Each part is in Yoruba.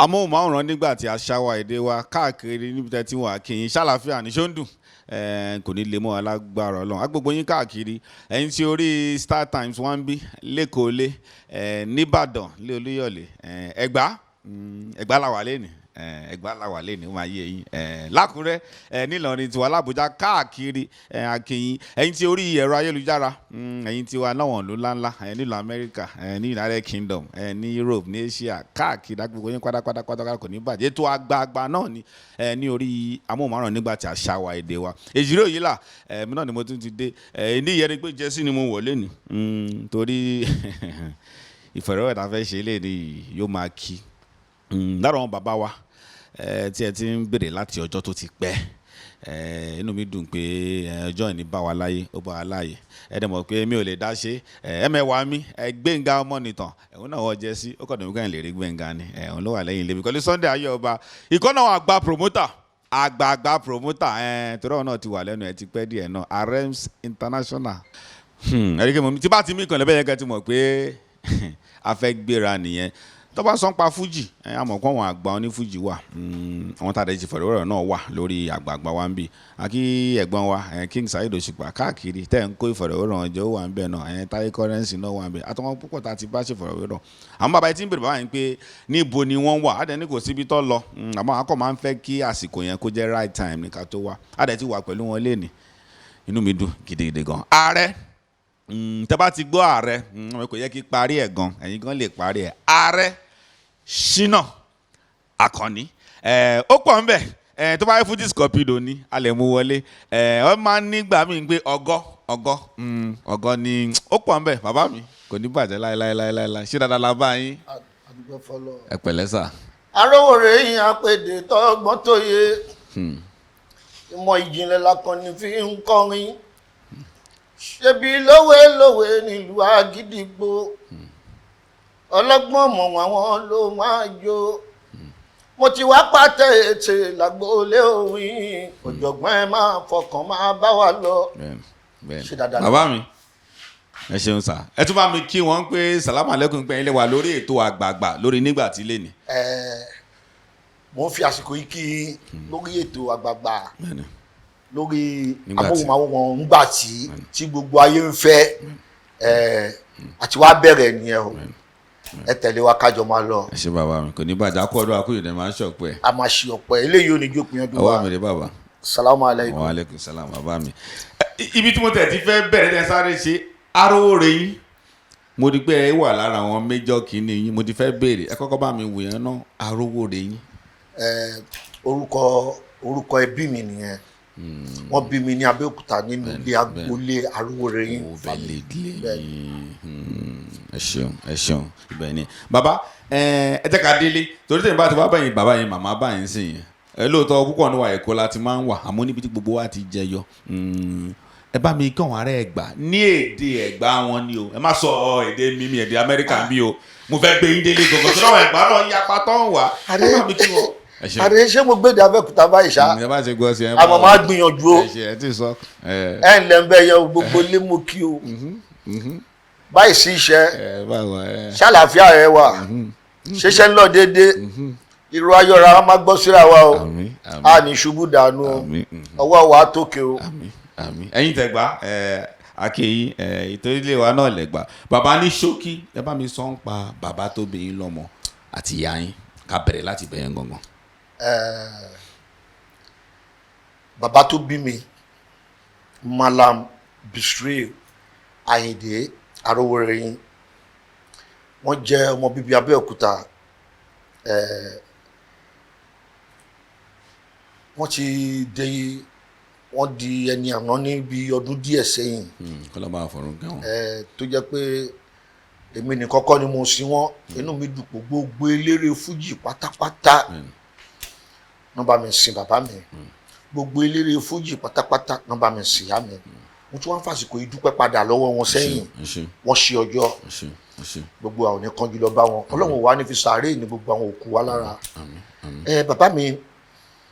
amóhùnmáwòrán nígbà tí aṣáwá èdè wa káàkiri níbi tẹ́ tí wọ́n á kí yín ṣàlàfíà ní ṣóńdùn kò ní lè mọ́ alágbára ọlọ́run agbègbè yín káàkiri ẹ̀yin tí orí Star Times wọ́n ń bí lẹ́kọ̀ọ́ lé nìbàdàn lé olúyọ̀lé ẹ̀gbá làwà lẹ́nìí ẹ̀gbá làwà lẹ́nìí ó máa yé yín lákùrẹ́ nílọrin tiwa lábújá káàkiri akínyìn ẹ̀yin tí orí ẹ̀rọ ayélujára ẹ̀yin tí wa náwọn ìlú ńláńlá nílùú Amẹ́ríkà ní United Kingdom ní Europe ní Asia káàkiri agbègbè yín pátápátá kò ní bàjẹ́ ètò àgbààgbà náà ni ní orí amóhùnmáwòrán nígbà tí àṣà wa èdè wa èjìrè òyìn là mi náà ni mo tún ti dé ní ìyẹn pé jẹ́sí ni mo wọ̀ lẹ́nu torí ìfọ̀rọ̀wérọ̀ tá a fẹ́ ṣe léde yóò máa kí lára àwọn bàbá wa tí ẹ ti ń béèrè láti ọjọ́ tó ti pẹ́ inú mi dùn pé ọjọ́ ìní bá wa láyé ó bá wa láyé ẹ dẹ̀ mọ̀ pé mi ò lè dá ṣe ẹ̀mẹ̀wá mi Gbénga Ọmọnìtàn ẹ̀hún náà wọ́n jẹ́ sí ó kàn dùn mí lè rí Gbénga ni ẹ̀hún ló wà lẹ́yìn ilé mi kọ́lé Sunday ayé ọba ìkọ́nà àwọn àgbà promoter torí àwọn náà ti wà lẹ́nu ẹ̀ ti pẹ́ díẹ̀ náà Arems International ẹ̀ríkẹ́ mọ̀ mi tí bá ti mí kan lẹ́bẹ̀ẹ́ yẹn kẹ́ ti mọ̀ pé a fẹ́ gbéra nìyẹn tó bá sọ ń pa Fuji àmọ́ kó àwọn àgbà oní Fuji wà àwọn tàdé ti fọ̀rọ̀wérọ̀ náà wà lórí àgbààgbà wa ń bì àkí ẹ̀gbọ́n wa King Saheed Òṣùpá káàkiri tẹ́ ń kó ìfọ̀rọ̀wérọ̀ ọjọ́ wà ń bẹ̀ náà Táyé Currency náà wà ń bẹ̀ àtàwọn púpọ̀ tá a ti bá ṣe fọ̀rọ̀wérọ̀ àwọn bàbá yìí ti ń bèrè bàbá yẹn pé níbo ni wọ́n wà àdẹ̀ ní kò síbi tó lọ àmọ́ akọ́ máa ń fẹ́ kí àsìkò yẹn kó jẹ́ right time ní ká tó wá àdẹ̀ ti wà pẹ̀lú wọn léni inú mi dùn gidigidi gan. Ààrẹ tẹ́ bá ti gbọ́ ààrẹ kò yẹ kí parí ẹ̀ gan ẹ̀yin gan lè parí ẹ̀ Aare Shina Akanni ó pọ̀ nbẹ̀ tó bá yẹ Fuji Scorpido ní alẹ́ mú wọlé ọ máa ń nígbà mí pé ọgọ́ ni ó pọ̀ nbẹ̀ bàbá mi kò ní bàjẹ́ láéláé ṣé dáadáa la bá yín ẹ pẹ̀lẹ́ sà. arówóre yín apèdè tọgbọ́n tó yé ìmọ̀ ìjìnlẹ̀ l'Akanni fi ń kọrin ṣebí lówelówe nílùú Àgídìgbò ọlọ́gbọ́n mọ̀ àwọn ló máa jó mo ti wá pàtẹ ètè lágbóolé òwìn ọ̀jọ̀gbọ́n ẹ máa fọkàn máa bá wa lọ. ṣe dáadáa bàbá mi ẹ ṣeun sá ẹ tún bá mi kí wọn pé sàlámù alẹ́kùn pé ilé wa lórí ètò àgbààgbà lórí nígbà tí lè ní. mo ń fi àsìkò yìí kí lórí ètò àgbààgbà lórí amóhùnmáwòrán ńgbà tí gbogbo ayé ń fẹ́ àti wá bẹ̀rẹ̀ nìyẹn o ẹ tẹ̀lé wa kájọ máa lọ. ẹ ṣe bàbá mi kò ní bàjẹ́ akọ ọdún akúyè ní máa ń ṣọpẹ́. a máa ṣe ọ̀pẹ eléyìí ò ní jókòó yẹn dùn wá. ọwọ́ mi rè bàbá. salamu aleykum. wa aleykum salam bàbá mi. ibi tí mo tẹ̀ ti fẹ́ bẹ̀rẹ̀ tẹ́ sáré ṣe arówóre yín mo rí pé ẹ wà lára àwọn méjọ́ kìíní yín mo ti fẹ́ béèrè ẹ kọ́kọ́ bá mi wò yẹn náà arówóre yín. orúkọ ẹbí mi nìyẹn wọ́n bí mi ní Abẹ́òkúta nínú ilé agboolé arówóre yín. ẹ ṣeun ibẹ̀ ni bàbá ẹ jẹ́ ká délé torí tẹ̀yìn bá ti wá báyìí bàbá yẹn màmá báyìí sì yẹn lóòótọ́ púpọ̀ níwà Èkó láti máa ń wà àmọ́ níbi tí gbogbo wa ti jẹyọ ẹ bá mi kí àwọn ará Ẹ̀gbá ní èdè Ẹ̀gbá wọn ni o ẹ má sọ èdè mímí èdè Amẹ́ríkà bí o mo fẹ́ gbé yín délé gbogbo tó lọ́wọ́ Ẹ̀gbá náà yapa tó ń wà ẹ bá mi kí wọn. àdé ṣé mo gbé de Abẹ́òkúta báyìí ṣá àmọ́ máa gbìyànjú o ẹ ǹlẹ́ ń bẹ́ yẹ gbogbo lé mú kí o báyìí sí iṣẹ́ ṣàlàáfíà rẹ wà ṣiṣẹ́ ń lọ déédéé irú ayọ̀ra máa gbọ́ síra wa o a ní ṣubú dànù o ọwọ́ wa tókè o. ẹ̀yin tẹ̀gbá akéyí ìtòlílé wa náà lẹ́gbà bàbá ní ṣókí ẹ bá mi sọ ń pa bàbá tó bí yín lọ́mọ àti ìyá yín ká bẹ̀rẹ̀ láti bẹ̀yẹn gangan. bàbá tó bí mi Malam Bisri Ayinde arówóre yín wọ́n jẹ́ ọmọ bíbí Abẹ́òkúta wọ́n di ẹni àná ní bí ọdún díẹ̀ sẹ́yìn kọ́lọ́bà àfọ̀rún gẹ́wọ̀n tó jẹ́ pé èmi ní kọ́kọ́ ni mo sin wọ́n inú mi dùn gbogbo eléré Fuji pátápátá wọ́n bá mi sin bàbá mi gbogbo eléré Fuji pátápátá wọ́n bá mi sin ìyá mi mo tún wá ń fàsìkò ìdúpẹ́ padà lọ́wọ́ wọn sẹ́yìn wọ́n ṣe ọjọ́ gbogbo àwọn ní kanjú lọ bá wọn Ọlọ́run wa ní fi sàárè ní gbogbo àwọn òkú wa lára. bàbá mi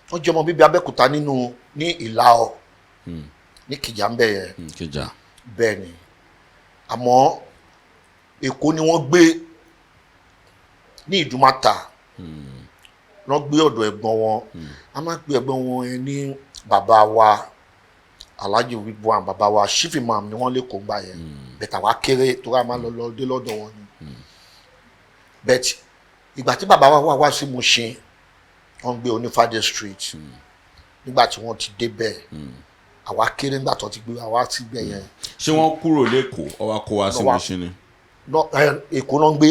wọ́n jẹ́ ọmọ bíbí Abẹ́òkúta ní Ìlàọ̀ ní Kìjà ń bẹ̀ yẹn bẹ́ẹ̀ ni àmọ́ Èkó ni wọ́n gbé ní Ìdúmàtà lọ́ gbé ọ̀dọ̀ ẹ̀gbọ́n wọn a máa gbé ẹ̀gbọ́n wọn yẹn ní bàbá wa Alhaji Ridwan bàbá wa chief imam ni wọ́n lè kó gbà yẹn bẹ̀tà wá kéré tó rà máa lọ dé lọ́dọ̀ wọn ni bẹ̀t ìgbà tí bàbá wa wá sí Mushin wọ́n gbé Onífádé street nígbà tí wọ́n ti débẹ̀ àwa kéré nígbà tó ti gbé àwa ti gbẹ̀ yẹn. ṣé wọ́n kúrò lẹ́kọ̀ọ́ ọwọ́ kó wá sí Mushin ni. Èkó náà ń gbé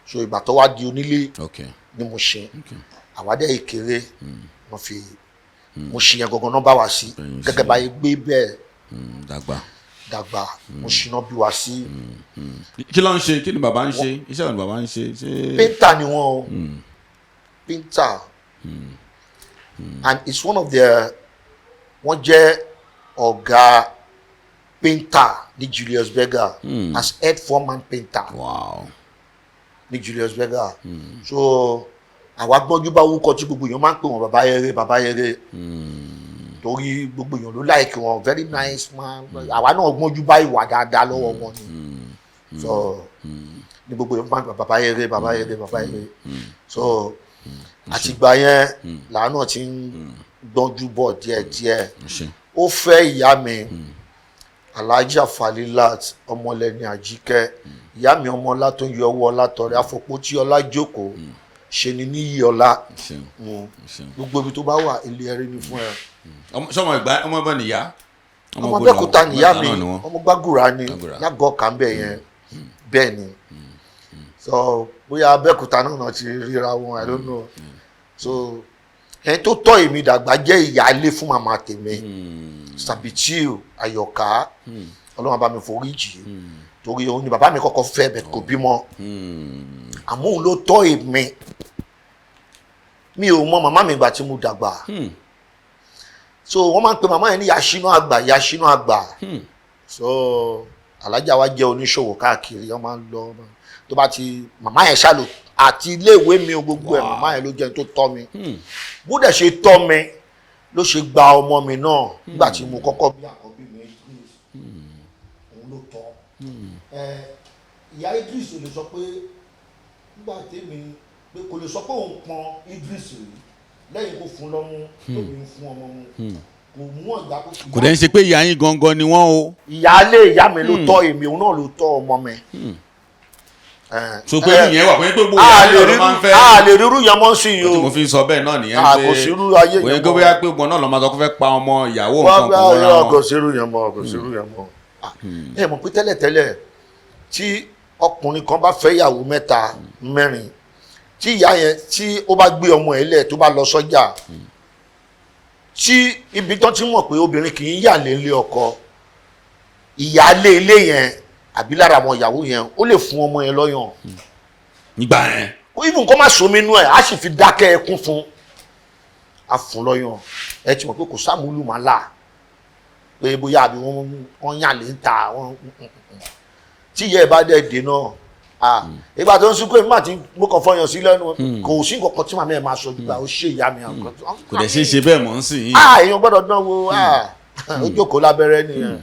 so ìgbà tó wá di onílé ní Mushin àwa dẹ́ ìkéré wọ́n fi Mushin yẹn gangan náà bá wa sí gẹ́gẹ́ báyìí gbé bẹ́ẹ̀ dàgbà Mushin náà bí wa sí. kí ló ń ṣe kí ni bàbá ń ṣe iṣẹ́ ni bàbá ń ṣe. painter ni wọ́n o painter and it's one of the wọ́n jẹ́ ọ̀gá painter ní Julius Berger as head foreman painter ní Julius Berger so àwa gbọ́njú bá wúkọ tí gbogbo èèyàn máa ń pè wọ́n bàbá yẹrẹ torí gbogbo èèyàn ló láìkí wọn very nice man àwa náà gbọ́njú bá ìwà dáadáa lọ́wọ́ wọn ni so ní gbogbo èèyàn máa ń pè bàbá yẹrẹ so àtìgbà yẹn làánà ti ń gbọ́njú bọ̀ díẹ̀díẹ̀ ó fẹ́ ìyá mi Alhaja Falilat ọmọlẹ́ni Àjíkẹ́ ìyá mi ọmọlá tó ń yọ ọwọ́ ọlá tọrẹ àfọ̀pọ̀tí ọlá jókòó ṣe ni níyì ọlá gbogbo ibi tó bá wà ilé ẹrí ni fún ẹ. sọmọ ọmọ nìyá. ọmọ Abẹ́òkúta nìyá mi ọmọ Gbàgùrà ni lágọ̀ọ́ kàńbẹ̀ yẹn bẹ́ẹ̀ ni so bóyá Abẹ́òkúta náà ti ríra wọn I don't know so ẹni tó tọ́ èmi dàgbà jẹ́ ìyáálé fún màmá tèmi Sabitiu Ayọ̀ká Ọlọ́run bá mi foríjì torí òun ni bàbá mi kọ́kọ́ fẹ́ bẹ̀ kò bímọ àmọ́ òun ló tọ́ èmi mi ò mọ màmá mi ìgbà tí mo dàgbà so wọ́n máa ń pe màmá yẹn ní Ìyá Ṣínà Àgbà so alájà wa jẹ́ oníṣòwò káàkiri wọ́n máa ń lọ tó bá ti màmá yẹn ṣàlò àti iléèwé mi gbogbo ẹ̀ màmá yẹn ló jẹ́ tó tọ́ mi bó dẹ̀ ṣe tọ́ mi ló ṣe gba ọmọ mi náà nígbà tí mo kọ́kọ́ bí àkọ́bí mi òun ló tọ́ ìyá Idris ò lè sọ pé nígbà tèmi pé kò lè sọ pé òun pọn Idris rí lẹ́yìn kó fún lọ́mú lóbi ń fún ọmọ mu kò mú ọ̀gá kó fi. kò dẹ́n ṣe pé ìyá yín gangan ni wọ́n o. ìyáálé ìyá mi ló tọ́ èmi òun náà ló tọ́ ọmọ mi. so pé ìyẹn wà pé gbogbo ìyá ló máa ń fẹ́. a lè rírú yẹn mọ́ sí i o. mo fi sọ bẹ́ẹ̀ náà nìyẹn pé kò sírú ayé yẹn mọ́. òye gbogbo yá pé gbọ́n náà lọ́ máa sọ kó fẹ́ pa ọmọ ìyàwó nǹkan kan wọ́n ra wọn. kò sírú yẹn mọ́ ẹ mọ̀ pé tẹ́lẹ̀tẹ́lẹ̀ tí ọkùnrin kan bá fẹ́ ìyàwó mẹ́ta mẹ́rin tí ìyá yẹn tí ó bá gbé ọmọ ẹ̀ lẹ̀ tó bá lọ sọ́jà tí ibi tán ti mọ̀ pé obìnrin kì í yà lé ọkọ ìyáálé ilé yẹn àbí lára àwọn ìyàwó yẹn ó lè fún ọmọ yẹn lọ́yàn. nígbà yẹn. even kó má somi inú ẹ̀ á sì fi dákẹ́ ẹkún fún a fún lọ́yàn ẹ ti mọ̀ pé kò sáàmúlù máa là pé bóyá àbí wọ́n yàn lè ń ta wọ́n tí ìyá ẹ̀ bá dẹ̀ dé náà ìgbà tó ń sunkún èmi máa ti mú kàn fọyàn sí lẹ́nu kò sí nǹkan tí màmá ẹ̀ máa sọ nígbà ó ṣe ìyá mi. kò dẹ̀ ṣe bẹ́ẹ̀ mọ̀ ń sìn yín. èèyàn gbọ́dọ̀ dán wo ó jókòó lábẹ́rẹ́ nìyẹn.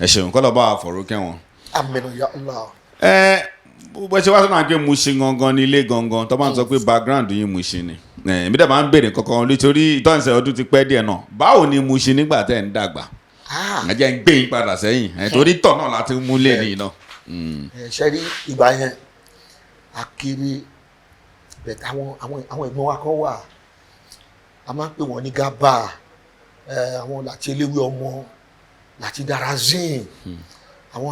ẹ ṣeun kọ́ lọ bá a fọ̀rọ̀ kẹ́wọ̀n. aminu ya Allah. bó ṣe wá sọ́nà pé Mushin gangan ní ilé gangan tó bá ń sọ pé background yín Mushin ni èmi dẹ̀ máa ń béèrè kankan nítorí ìtọ́nsẹ̀ ọdún ti pẹ́ díẹ̀ náà báwo ni Mushin nígbà tẹ́ ń dàgbà ẹ jẹ́ ń gbé yín padà sẹ́yìn torí tọ̀ náà láti mú lé ní iná. ṣe rí ìgbà yẹn akiri bẹ̀t àwọn ẹ̀gbọ́n wa kan wà a máa ń pè wọ́n ní gábà àwọn láti eléwé ọmọ láti darazin àwọn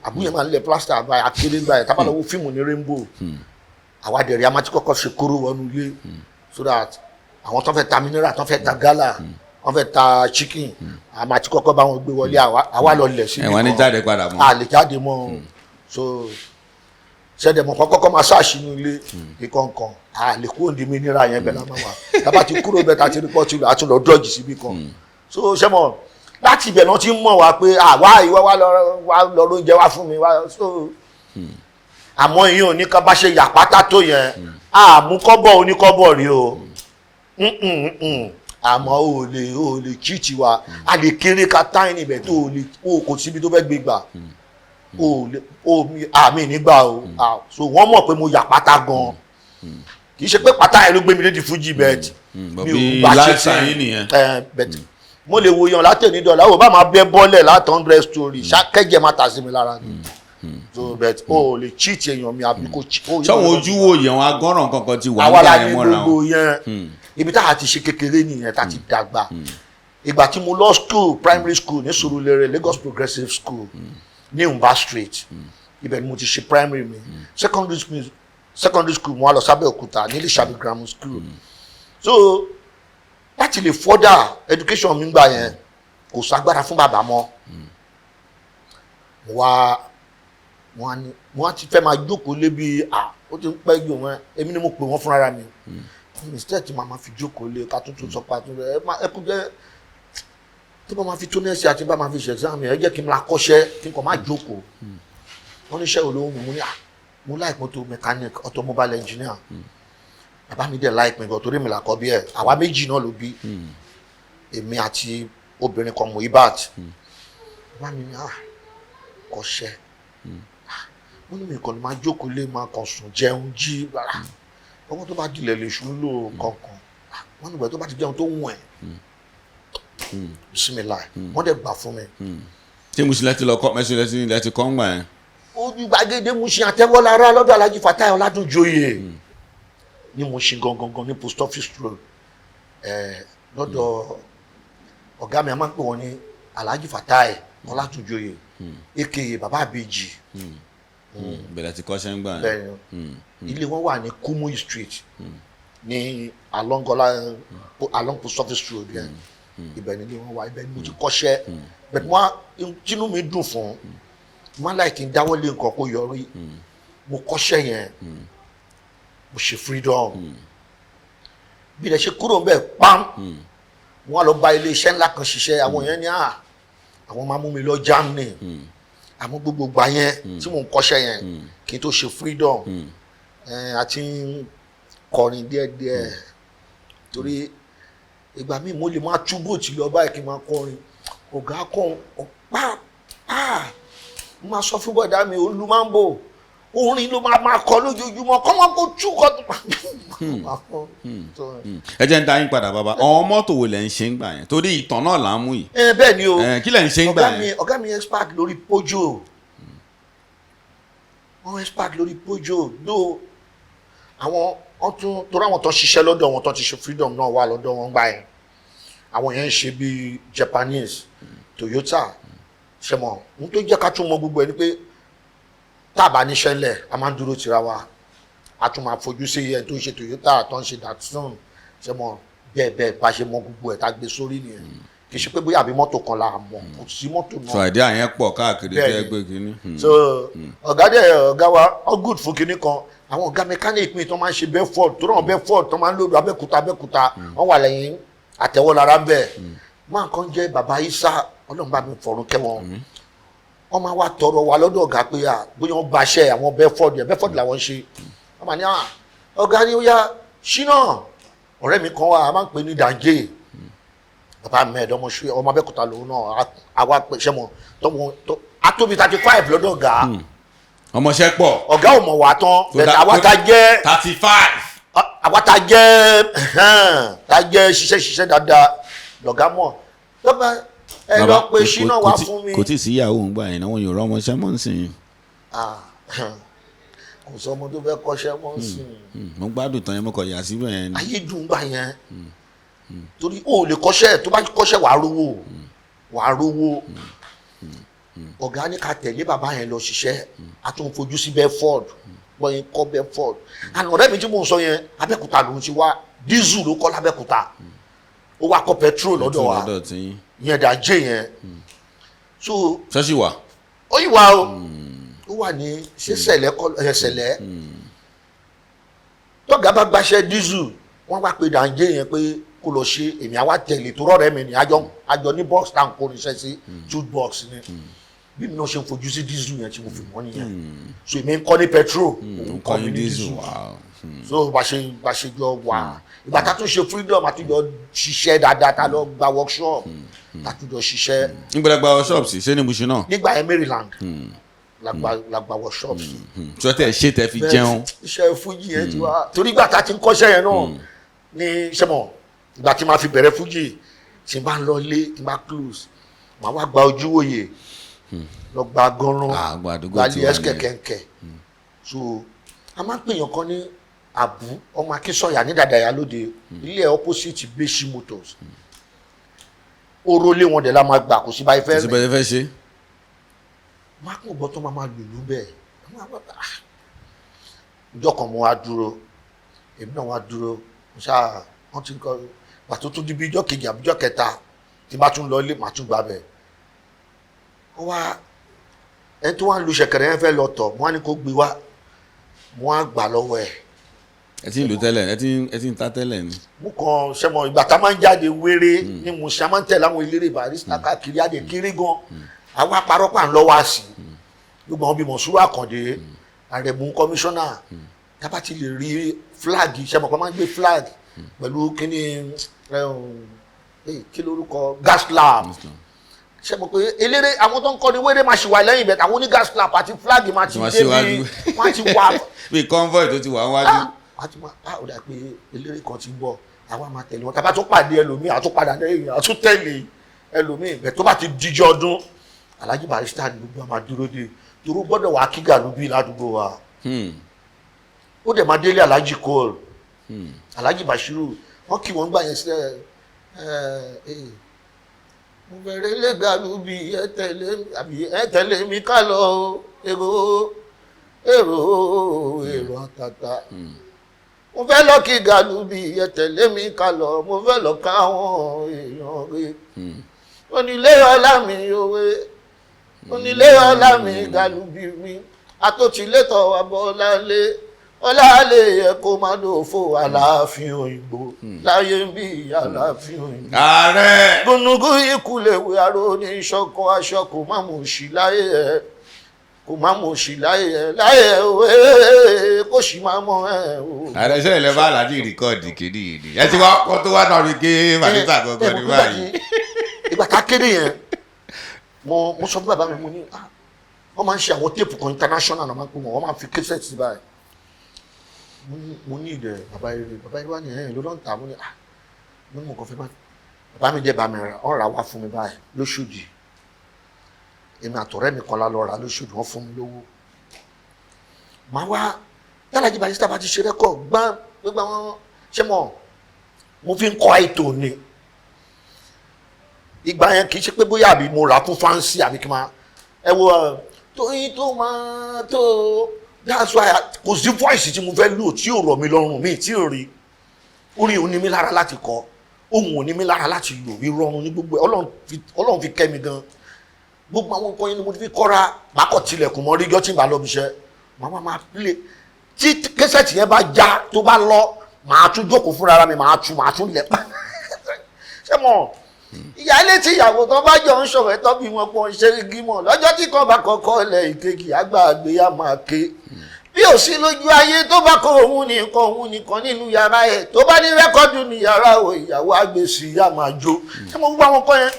àbú yẹn máa ń lẹ plaster àbá akiri gbà yẹn tábàlọ́wọ́ fíìmù ní rainbow àwa dẹ̀rẹ̀ a máa ti kọ́kọ́ ṣe kóró wọnú ilé so that àwọn tó fẹ́ ta mineral tó fẹ́ ta gala wọ́n fẹ́ ta chicken a máa ti kọ́kọ́ bá wọn gbé wọlé àwa lọ lẹ̀ síbi kan ẹ̀wọ̀n ní jáde padà mọ́ a lè jáde mọ́ so ṣẹ́dẹ̀mọ̀ kọ́kọ́ máa ṣáàṣì ní ilé ìkọ̀ọ̀kan a lè kúrò ní mineral yẹn bẹ́ẹ̀ lámà wá tábà ti kúrò bẹ́ẹ̀ ta ti rí pọ́ọ̀tì lọ àtúndọ̀ dọ́ọ̀jì síbi kan so ṣẹ́mọ̀ láti ibẹ̀ náà ti ń mọ̀ wá pé àwa ìwọ wá lọ lóúnjẹ wá fún mi wá so àmọ́ ìyẹn ò ní ká bá ṣe yàpátá tó yẹn àmúkọ́bọ̀ oníkọ́bọ̀ rí o àmọ́ o lè chíìtì wa a lè kéré ka táyìn níbẹ̀ tó o kò síbi tó fẹ́ gbé gbà àmì nígbà o so wọ́n mọ̀ pé mo yà pátá gan kì í ṣe pé pátá ẹ ló gbé mi lédi Fuji bet mi ò bá ṣe tí bet mo lè wo yan látẹ̀ ní dọ́là ó bá máa bẹ́ bọ́lẹ̀ láti 100 story ṣàkẹ́jẹ́ máa tà sí mi lára ni so bet o lè cheat èèyàn mi àbí kò cheat. ṣọ́wọ́n ojú wo yẹn wọn agọ́ràn kankan ti wà nígbà yẹn mọ́ra wọn. àwa la ní gbogbo yẹn ibi tá a ti ṣe kékeré nìyẹn tá a ti dàgbà ìgbà tí mo lọ school primary school ní Surulere Lagos Progressive School ní Umba Street ibẹ̀ ni mo ti ṣe primary mi secondary school mo wá lọ sí Abeokuta ní Ilishabi Grammar School so láti lè further education mi gbà yẹn kò ságbára fún bàbá mọ́ mo wá ti fẹ́ máa jókòó lé bí ó ti ń pẹ́ jù wọ́n èmi ni mo pè wọ́n fúnra mi instead tí màá máa fi jókòó lé ká tuntun sọ pa tún ẹ kú jẹ́ tó bá máa fi tónẹ́sì àti bá máa fi ṣe exam ẹ jẹ́ kí n máa kọ́ṣẹ́ kí n kàn máa jókòó wọ́n ní iṣẹ́ olóhùn mo ní mo like motor mechanic automobile engineer bàbá mi dẹ̀ like mi bọ̀ torí mi là kọ́ bí ẹ̀ àwa méjì náà ló bí èmi àti obìnrin kan Mohibat bàbá mi ní kọ́ṣẹ́ wọ́n ní mi kàn ní máa jókòó lé máa kàn sùn jẹun jí rárá ọmọ tó bá dilẹ̀ lè ṣú lò kankan wọ́n nígbà tó bá ti jẹun tó wùn ẹ̀ bisimilayi wọ́n dẹ̀ gbà fún mi. ṣé Mushin ti lọ kọ́ mẹ́sìn lẹ́tí kọ́ ń gbà yẹn. ojú gbàgede Mushin àtẹ́wọ́lára lọ́dọ̀ Alhaji Fatai Ọládúnjoyè ní Mushin gangan ní post office road lọ́dọ̀ ọ̀gá mi a máa ń pè wọ́n ní Alhaji Fatai Ọládúnjoyè aka bàbá àbèjì. bẹ̀rẹ̀ ti kọ́ ṣe ń gbà yẹn. ilé wọn wà ní Kumuyi street ní along post office road yẹn ibẹ̀ nílé wọn wà ibẹ̀ ni mo ti kọ́ṣẹ́ bẹ̀rẹ̀ mo tinú mi dùn fún mo láì kí n dáwọ́ lé nǹkan kó yọrí mo kọ́ṣẹ́ yẹn mo ṣe freedom bí ilẹ̀ ṣe kúrò ń bẹ̀ pam wọn lọ bá ilé iṣẹ́ ńlá kan ṣiṣẹ́ àwọn yẹn ní àwọn máa mú mi lọ Germany àmọ́ gbogbo gbà yẹn tí mò ń kọ́ṣẹ́ yẹn kí n tó ṣe freedom àti kọrin díẹ̀díẹ̀ torí ìgbà míì mo lè máa túbò tí lọ báyìí kí n máa kọrin ọ̀gá kan mo máa sọ fún bọ̀dá mi olú máa ń bò orin ló máa kọ lójoojúmọ́ kọ́ wọn kó tú kọ́ tó ẹ jẹ́ ń dá yín padà bàbá àwọn mọ́tò wo lẹ̀ ń ṣe ń gbà yẹn torí ìtàn náà là ń mú yìí. bẹ́ẹ̀ ni o kí lẹ̀ ń ṣe ń gbà yẹn. ọ̀gá mi expert lórí Pojo wọ́n expert lórí Pojo ló àwọn ọtún torí àwọn tó ṣiṣẹ́ lọ́dọ̀ wọn tó ti ṣe freedom náà wà lọ́dọ̀ wọn gbà yẹn àwọn yẹn ń ṣe bíi Japanese Toyota ṣe mọ̀ n tó jẹ́ ká tún mọ gbogbo ẹ̀ ni pé tá a bá níṣẹ́ ńlẹ̀ a máa ń dúró tira wa a tún máa fojú sí ẹni tó ń ṣe Toyota tó ń ṣe Datsun ṣe mọ̀ bẹ́ẹ̀ bá ṣe mọ gbogbo ẹ̀ tá a gbé sórí nìyẹn kì í ṣe pé bóyá àbí mọ́tò kan la mọ̀ kò sí mọ́tò náà. sọ àdé àyẹn pọ̀ káàkiri tẹ́ gbé kínní. so ọ̀gá wa all good fún kinní kan àwọn ọ̀gá mechanic mi tó máa ń ṣe Bedford tó náà Bedford tó máa ń lòdù Abẹ́òkúta wọ́n wà lẹ́yìn àtẹ̀wọ́lára bẹ́ẹ̀ máa kàn jẹ́ bàbá Isa Ọlọ́run bá mi fọ̀run kẹ́ wọn wọ́n máa wá tọrọ wa lọ́dọ̀ ọ̀gá pé bóyá wọ́n gbaṣẹ́ àwọn Bedford làwọn ṣe wọ́n máa ní ọ̀gá ni ó yá Ṣínà ọ̀rẹ́ mi kan wà á máa ń pè ní Danje bàbá mi ẹ̀dọ́ ọmọ Abẹ́òkúta lòun náà àwa pèsè mọ́ atóbi 35 lọ́dọ̀ ọ̀gá ọmọọṣẹ́ pọ̀ ọ̀gá ò mọ̀ wá tán bẹ̀rẹ̀ àwa ta jẹ́ 35 àwa ta jẹ́ ṣiṣẹ́ dáadáa lọ̀gá mọ̀ lọ́ba ẹ lọ pé Ṣínà wá fún mi. kò tí ì sí ìyàwó ń gbà yẹn náà wọn yóò rọ ọmọọṣẹ́ mọ́ nsìn. kò sọ ọmọ tó fẹ́ kọ́ṣẹ́ mọ́ nsìn. mo gbádùn tán yẹn mo kọ̀ yà síbẹ̀ yẹn ni. ayé dùn gbà yẹn torí o lè kọ́ṣẹ́ tó bá kọ́ṣẹ́ wàá rówó ọ̀gá ní ká tẹ̀lé bàbá yẹn lọ ṣiṣẹ́ a tún fojú sí Bedford wọ́n yẹn kọ́ Bedford àná ọ̀rẹ́ mi tí mò ń sọ yẹn Abẹ́òkúta lòun ti wá diesel ló kọ́ lábẹ́òkúta ó wá kọ́ petrol lọ́dọ̀ wa yẹn Danje yẹn so ṣọ́ọ̀ṣì wà ó yìí wá o ó wà ní ṣẹlẹ̀ tọ́gà bá gbaṣẹ́ diesel wọ́n wá pe Danje yẹn pé kó lọ ṣe èmi àwa tẹ̀lé tó rọ̀rẹ́ mi ní àjọ ní box tá à ń kó níṣẹ́ sí tooth box ni bí mi náà ṣe ń fojú sí diesel yẹn tí mo fi mọ́ nìyẹn so èmi ń kọ́ ní petrol òun kọ́ mi ní diesel so bá ṣe jọ wà ìgbà tá a tún ṣe freedom àtúnjọ ṣiṣẹ́ dáadáa tá a lọ gba workshop tá a tún jọ ṣiṣẹ́. nígbà gba workshop sí ṣé ní Mushin náà. nígbà yẹn Maryland làgbà workshops. tí wọ́n tẹ̀ ṣe tẹ̀ fi jẹun. iṣẹ́ fújì yẹn ti wá torí ìgbà tá a ti ń kọ́ṣẹ́ yẹn náà ní sẹ́mọ̀ ìgbà tí màá fi bẹ̀rẹ̀ fújì tí n bá lọ lé tí n bá close màá wá gba ojúwòye lọ gba gánran gbalẹ̀ ẹ̀sìkẹ̀ kẹ̀kẹ́ so a máa ń pèèyàn kan ní àbú ọmọ akínsọ̀yà ní dàdàyà lóde ilé opposite Beshi Motors oró lé wọn dẹ̀ la máa gbà kò sí báyìí fẹ́ ṣe. máa kún bọ́ tó máa lùlù bẹ́ẹ̀ ìjọ kan mo wá dúró èmi náà wá dúró mo ṣáà wọ́n ti ń kọ́ pàtó tó di bí ìjọ kejì àbí ìjọ kẹta tí bá tún lọ ilé màá tún gbà bẹ́ẹ̀ ó wá ẹni tó wá ń lu ṣẹ̀kẹ̀rẹ̀ yẹn fẹ́ lọ tọ̀ mo wá ní kó gbé wá mo wá gbà lọ́wọ́ ẹ̀. ẹ ti ń lò tẹ́lẹ̀ ẹ ti ń ta tẹ́lẹ̀ ni. mo kàn ṣẹmọ ìgbà tá a máa ń jáde wéré ni mo ṣe máa ń tẹ̀lé àwọn eléré barista káàkiri adé kiri gan àwọn apárọ́pà ń lọ́wọ́ àsì gbogbo àwọn bíi Mọ̀súrù Àkàndé àrẹ̀mú kọmíṣánná tábà ti lè rí flag ṣẹmọ kan máa ń gbé flag pẹ̀lú kíní kí lórúkọ gas lamp ṣẹmọ pé eléré àwọn tó ń kọ́ni wéré máa ṣì wà lẹ́yìn bẹ̀tẹ̀ àwọn oní gas lamp àti flag máa ti dé bí wọ́n ti wà. bí convoy tó ti wà wájú. a ti máa ó dà pé eléré kan ti ń bọ̀ àwa máa tẹ̀lé wọn tábà tó pàdé ẹlòmíì àtúpadà lẹ́yìn àtúntẹ̀lé ẹlòmíì bẹ̀ tó bá ti díjọ́ ọdún Alhaji Barrister ni gbogbo àmà dúró dé torí gbọ́dọ̀ wà kígà ló bí ládùúgbò wa ó dẹ̀ máa délé Alhaji Cole Alhaji Bashiru wọ́n kí wọ́n gbà yẹn sílẹ̀ mo bẹ̀rẹ̀ lẹ́gàlú bí ẹ tẹ̀lé mi ká lọ èrò àtàtà mo fẹ́ lọ kí gàlú bí ẹ tẹ̀lé mi ká lọ mo fẹ́ lọ káwọn èèyàn rẹ̀ onílé ọlá mi òwe onílé ọlá mi gàlú bí mi àtòtílétọ̀ abọ́lálé ọlálé yẹ kó má dòfò aláàfin òyìnbó láyé ń bí aláàfin òyìnbó. ààrẹ. gbùnùgún ìkúlẹ̀wé aró ní ìṣọ̀kan aṣọ kò má mú sí láyé ẹ kò má mú sí láyé ẹ láyé ẹ kò sì má mọ ẹ o. ààrẹ sẹ́yìn lẹ́ bá Alhaji rìkọ́ọ̀dì kéde yìí ẹ ti wá kọ́ tó wá náà rí ké Barrister gangan ní báyìí. ìgbà tá a kéde yẹn mo sọ fún bàbá mi mo ní wọ́n máa ń ṣe àwọn téèpù kan international náà máa ń pè wọ́n máa ń fi késẹ̀ sí báyìí mo ní ìdẹ bàbá eré wà ní ẹ̀yìn ló lọ́n ta mo ní mo ní mo kàn fẹ́ bá bàbá mi dé bá mi rà ọ̀rà wá fún mi báyìí lóṣòdì èmi àtọ̀rẹ́ mi kan lálọ́ ra lóṣòdì wọ́n fún mi lówó màá wá Alhaji Barrister bá ti ṣe rẹ́kọ̀ gbogbo àwọn ṣé mo fi ń kọ́ ètò ni ìgbà yẹn kì í ṣe pé bóyá àbí mo rà fún fáǹsì àbí kí n máa ẹ wo tóyin tó máa tó that's why kò sí voice tí mo fẹ́ lò tí ò rọ̀ mí lọ́rùn mi tí ò rí orin ò ní mi lára láti kọ ohun ò ní mi lára láti lò ìrọ̀rùn ní gbogbo Ọlọ́run fi kẹ́ mi gan gbogbo àwọn nǹkan yẹn ni mo fi kọ́ra máa kọ̀ tilẹ̀kùn mọ́ rí jọ́ tí n bá lọ bí iṣẹ́ máa play tí kẹsẹ̀tì yẹn bá já tó bá lọ máa tún jókòó fúnra mi máa tún lẹ̀ pa ṣé mo ìyáálé tí ìyàwó tó bá jọ ń ṣọ̀rẹ́ tó bí wọn pọ̀ ń ṣe gímọ̀ lọ́jọ́ tí kan bá kọ́kọ́ ilẹ̀ ìkejì àgbà àgbéyà máa ké bí ò sí lójú ayé tó bá kọ òun nìkan nínú yàrá ẹ̀ tó bá ní rẹ́kọ́dù ní yàrá ò ìyàwó àgbèsì yà máa jó ṣé mo gbọ́ àwọn kan yẹn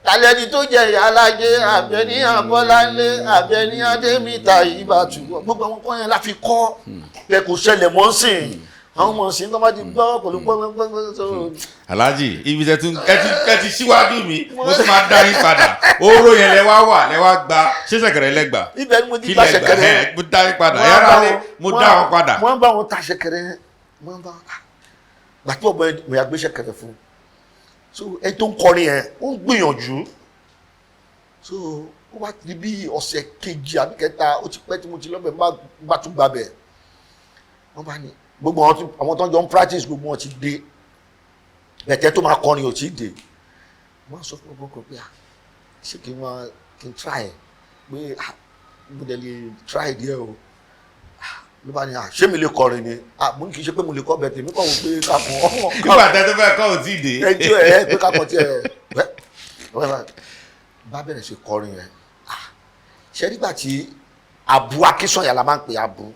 tàlẹ́ni tó jẹ ìyá alájẹ àbẹ̀ní àbọ́lálé àbẹ̀ní adémítà ìbàtú gbogbo àwọn kan yẹn la fi kọ́ pé kò ṣẹlẹ̀ mọ́ sìn àwọn ọmọ sí tó bá ti gbọ́ pẹ̀lú pọ́npọ́npọ́n. Alhaji ibi tẹ ti síwájú mi mo tún máa dá yín padà oró yẹn lẹ wá gba ṣé ṣẹ̀kẹ̀rẹ̀ lẹ́gbà ibẹ̀ ni mo ti bá ṣẹ̀kẹ̀rẹ̀ mo dá yín padà yàrá lé mo dá wọn padà. mo ń bá wọn ta ṣẹ̀kẹ̀rẹ̀ mo ń bá gbàtí ọ̀bọ mo yà gbé ṣẹ̀kẹ̀rẹ̀ fún so ẹni tó ń kọrin yẹn ó ń gbìyànjú so ó wá ti bí ọ̀sẹ̀ kejì àbí kẹta ó ti pẹ́ tí mo ti lọ́bẹ̀ bá tún gbàbẹ̀ wọ́n bá ní gbogbo àwọn tó ń jọ ń practice gbogbo wọn ti dé bẹ̀tẹ̀ tó máa kọrin ò tí ì dé wọ́n sọ fún ọkọ̀ pé ṣé kí n try pé mo dẹ̀ lè try díẹ̀ o ló bá ní ṣé mi lè kọrin ni mo ní kì í ṣe pé mo lè kọ bẹ̀tẹ̀ mi kọ̀ wọ́n pé kakọ̀ nígbà tẹ́ tó fẹ́ kọ́ ò tí ì dé ẹjọ́ ẹ̀ pé kakọ̀ tí ẹ̀ bá bẹ̀rẹ̀ sí kọrin yẹn ṣe nígbà tí Abu Akínsànyà la máa ń pè Abu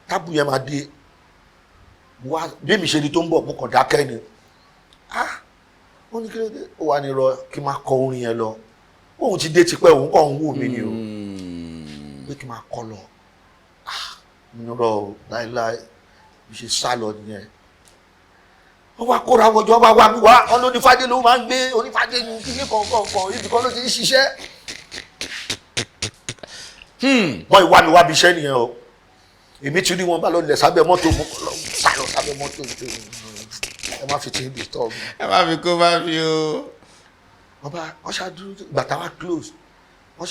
tábù yẹn máa dé wá bí mi ṣe di tó ń bọ̀ mo kàn dákẹ́ ni ó ní kí ló dé ó wà ní rọ kí n máa kọ orin yẹn lọ òun ti dé tipẹ́ òun kàn ń wò mí ni o pé kí n máa kọ́ lọ nírọ̀ láéláé bí ṣe sá lọ nìyẹn wọ́n wá kóra wọn jọ wá wá mi wá wọn lónífàdé ló máa ń gbé onífàdé ní kíní kọ̀ọ̀kan ibì kan ló ti ń ṣiṣẹ́ wọ́n ìwà mi wá bí iṣẹ́ nìyẹn o èmi ti rí wọn bá lọ lẹ̀ sábẹ́ mọ́tò mo lọ sá lọ sábẹ́ mọ́tò ẹ má fi ti ń disturb mi. ẹ má fi kó bá fi o. wọ́n ṣá dúró ìgbà táwa close wọ́n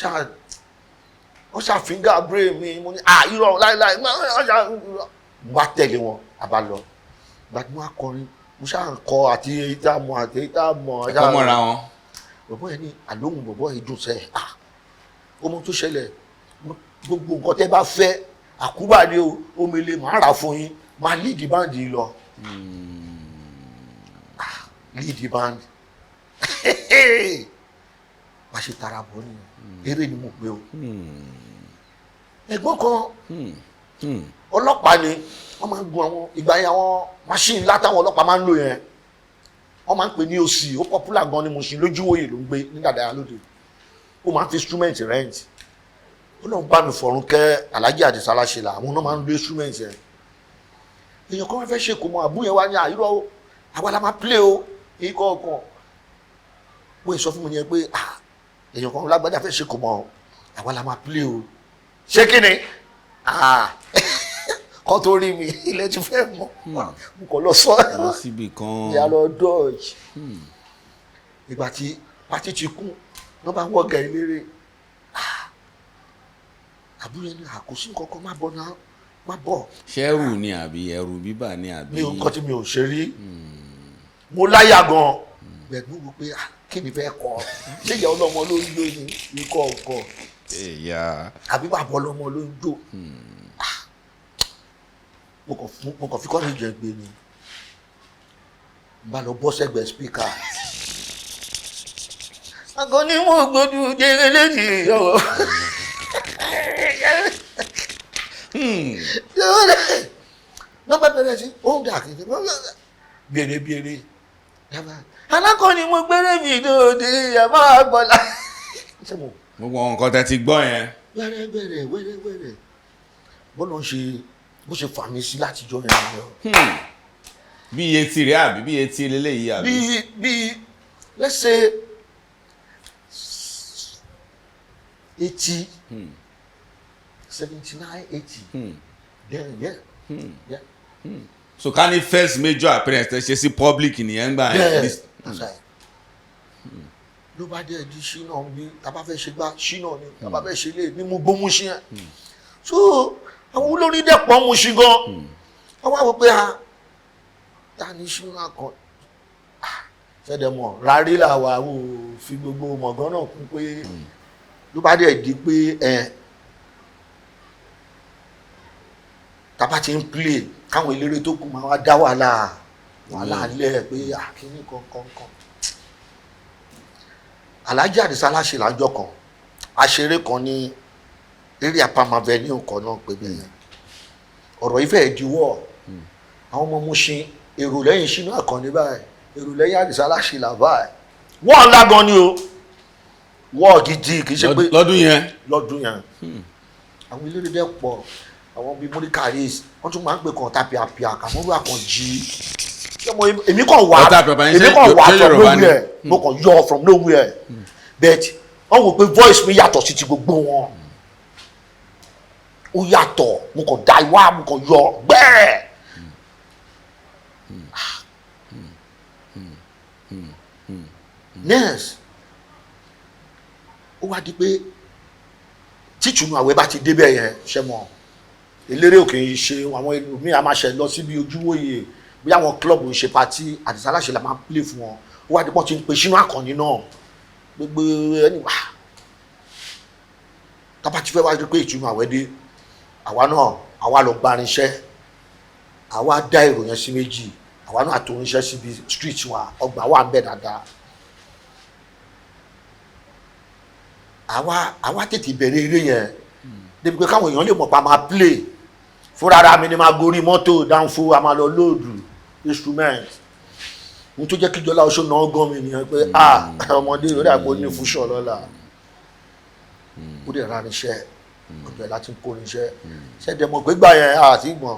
ṣá finger brain mi mo ní irọ́ láíláí wọ́n ṣá wá tẹ̀lé wọn àbá lọ ìgbà tí wọ́n á kọrin mo ṣá ń kọ àti èyí tá a mọ̀ àti èyí tá a mọ̀. ẹ̀kọ́ mọ́ra wọn. bọ̀bọ̀ yẹn ní àlóhùn bọ̀bọ̀ yìí dùn sẹ́ ọmọ tó ṣẹlẹ̀ gbogbo nǹkan tẹ́ bá fẹ́ àkúbà ni o omele máa rà fún yín máa lead band yìí lọ. Lead band wá ṣe tara bọ̀ nìyẹn eré ni mo gbé o. ẹ̀gbọ́n kan ọlọ́pàá ni wọ́n máa ń gun àwọn ìgbà yẹn àwọn machine látàwọn ọlọ́pàá máa ń lò yẹn wọ́n máa ń pè ní òsì ó popular gan ni mo ṣe lójúwòye ló ń gbé ní dàdà lóde ó máa ń fi instrument rent ó lóun bá mi fọ̀rùn kẹ́ Alhaji Adisa Aláṣẹlá àwọn náà máa ń lo instrument yẹn èèyàn kan wọ́n fẹ́ ṣe kò mọ àbúyẹn wá ní àyírọ́ àwa la máa play o èyí kọ̀ọ̀kan wọ́n sọ fún mi yẹn pé èèyàn kan lágbájá fẹ́ ṣe kò mọ àwa la máa play o ṣé kí ni kọ́ tó rí mi ilẹ̀ ti fẹ́ mọ́ mo kàn lọ sọ síbi kan ìyá lọ dodge ìgbà tí pátí ti kún ló bá wọ́gà eléré àbúrò ẹni àkóso kankan má bọ̀ náà má bọ̀. ṣẹ́rù ni àbí ẹrù bíbà ni àbí. mi ò nǹkan tí mi ò ṣe rí mo láyà gan bẹ́ẹ̀ mo wò pé kí ni fẹ́ kọ́ ṣé ìyá ọlọ́mọ ló ń lò ní ikọ̀ ọkọ̀ àbí bàbá ọlọ́mọ ló ń dò mo kàn fi kọ́ ní ìjẹ̀gbẹ́ ni bá lọ bọ́ sẹ́gbẹ̀ẹ́ spíkà àgọ́ ni mo gbójú jẹ́rẹ́ lẹ́yìn ọ̀rọ̀ lọ́pàá bẹ̀rẹ̀ sí ó ń dà kí bèrè alákọ̀ọ́ni mo gbẹ́rẹ́ mi lóde àmọ́ àgbọ̀lá. gbogbo nǹkan tẹ́ ti gbọ́ yẹn. wẹ́rẹ́ bọ́lá ń ṣe bó ṣe fà mí sí látijọ́ yẹn lọ. bí iye ti rẹ̀ àbí bí iye ti lélẹ́yìí àbí. bí let's say 80 79 80 then yeah. So ká ní first major appearance tẹ́ ṣe sí public nìyẹn gbà yẹn. ló bá dé di ṣínà bí tàbá fẹ́ ṣe gbá ṣínà ni tàbá fẹ́ ṣe lè ní mo gbómú sí yẹn. So àwọn olórí dẹ̀ pọ̀ mú sí gan. wọ́n wá wọ pé ta ni ṣínà kan ṣẹ̀dẹ̀ mọ̀ rárí làwà ò fi gbogbo mọ̀gán náà kún pé ló bá dẹ̀ di pé tàbá ti ń play káwọn eléré tó kù máa wá dá wàhálà lẹ̀ pé kíní kankan. Alhaji Adisa Aláṣẹlá lájọ kan aṣeré kan ní eré apamavẹ ní nǹkan náà pé bẹ́ẹ̀ ọ̀rọ̀ ìfẹ́ ìdíwọ́ àwọn ọmọ Mushin èrò lẹ́yìn Ṣínà Àkànní báyìí èrò lẹ́yìn Adisa Aláṣẹlá báyìí wọ́n ńlá gan ni o wọ́n gidi kì í ṣe pé lọ́dún yẹn àwọn eléré dẹ́ pọ̀ àwọn bíi múrí kàríස් wọ́n tún máa ń pè kàn tàpíàpíà kàmúrú àkànjì èmi kàn wá from nowhere mo kàn yọ from nowhere but wọ́n wò pé voice mi yàtọ̀ sí ti gbogbo wọn ó yàtọ̀ mo kàn dá ìwà mo kàn yọ gbẹ́ẹ̀. nurse ó wá di pé títùnú àwẹ̀ bá ti débẹ̀ yẹn ṣe mọ́ eléré òkè yìí ṣe àwọn ẹlòmíì a máa ṣe lọ síbi ojúwòye bí àwọn klọ́ọ̀bù ń ṣe pati Adisa Aláṣẹlá máa ń play fún wọn ó wá dípọ̀ tí ń pe Ṣínà Àkànní náà gbogbo ẹni wá tábà ti fẹ́ wá rí pé ìtùnú àwẹ̀ dé àwa lọ gbarinṣẹ́ àwa dá èrò yẹn sí méjì àwa náà àtòrinṣẹ́ síbi street wa ọgbà wà ń bẹ dáadáa àwa tètè bẹ̀rẹ̀ eré yẹn débi pé káwọn èèyàn lè mọ̀ pa máa play fúnra ara mi ni máa gorí mọ́tò dáńfó a máa lọ lóòdù instrument n tó jẹ́ kí Jọlá Oṣó náà gan mi nìyẹn pé ọmọdé lórí àpò ní fúnṣọ lọ́la ó dẹ̀ ra irinṣẹ́ ọ̀dọ̀ láti kó irinṣẹ́ ṣẹ́dẹ̀ mọ̀ pé gbà yẹn àti ìgbọ̀n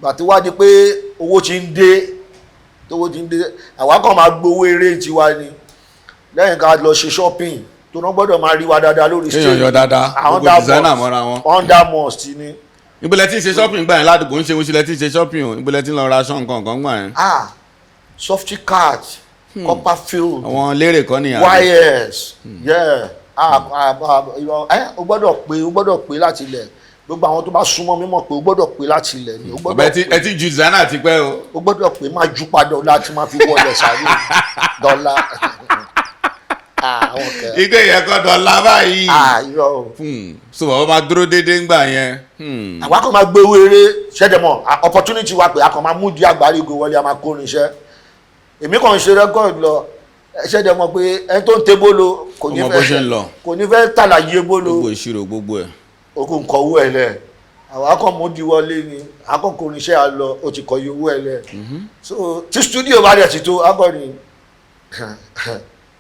gbà tí wá di pé owó ti ń dé àwa kan máa gbowó eré tiwa ni lẹ́yìn ká lọ ṣe shopping tó náà gbọ́dọ̀ máa rí wa dáadáa lórí stage kéèyàn yọ dáadáa gbogbo designer mọ́ra wọn under must ni. ìbúlẹ̀ tí ń ṣe shopping gbà yẹn ládùúgbò ń ṣe oṣù lẹ́tí ń ṣe shopping o ìbúlẹ̀ tí ń lọ ra aṣọ nǹkan gbà yẹn. softy card copperfield àwọn lérè kan nìyà wires o gbọ́dọ̀ pé láti ilẹ̀ gbogbo àwọn tó bá súnmọ́ mímọ̀ pé o gbọ́dọ̀ pé láti ilẹ̀ ni. ẹ ti ju designer ti pẹ́ o. o gbọ́dọ̀ pé máa ju padà láti máa fi wọlé sáré dọ́là. ike yẹn kọ́ dọ́là báyìí. so bàbá máa dúró déédéé ńgbà yẹn. àwa kan máa gbé wéré ṣẹ́dẹ̀mọ̀ opportunity wa pé a kan máa mú di àgbárígo wọlé a máa kó irinṣẹ́ èmi kàn ń ṣe rẹ́kọ̀dì lọ ṣẹ́dẹ̀mọ̀ pé ẹni tó ń tẹ́ bolo kò ní fẹ́ tàlàyé bolo gbogbo ìṣirò gbogbo ẹ̀. ogun kọ owó ẹ lẹ àwọn akọmọ di wọlé ni akọkọ oníṣẹ́ àlọ o ti kọ iye owó ẹ lẹ so tí studio bá dẹ̀ ti tó akọni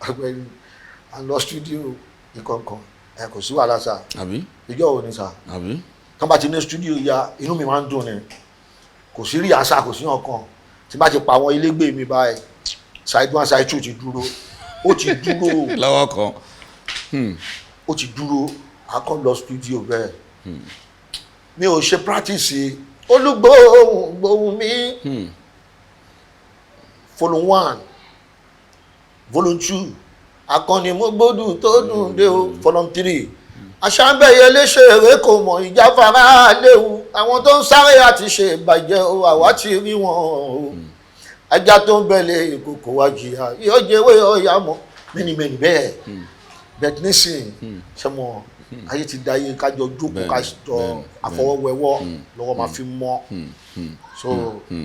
agbẹni à ń lọ studio nǹkankan ẹ kò sí wàhálà sá ìjọ òní sá kán bá ti ní studio ya inú mi máa ń dùn ni kò sí rí àṣà kò sí ọkàn tí bá ti pa àwọn ilégbè mi báyìí side one side two ti dúró ó ti dúró lọ́wọ́ kan ó ti dúró akọ lọ studio bẹ́ẹ̀ mi ò ṣe practice olùgbòhùn mi volume 1 volume 2 akọni mo gbódùn tó dùn dé o volume 3 aṣáńbẹ̀yẹ léṣe èrè kò mọ̀ ìjáfara léwu àwọn tó ń sáré àti ṣe ìbàjẹ́ o àwa ti rí wọn o ajá tó ń bẹ̀lẹ̀ ìkòkò wa jìyà yóò jẹ́wé ọ̀yà mọ́ mẹ́nimẹ́ni bẹ́ẹ̀ bẹ́ẹ̀ nísìn ṣe mọ́ ayé ti da ayé kájọ jókòó ká jọ àfọwọ́wẹ́wọ́ lọ́wọ́ máa fi mọ́ so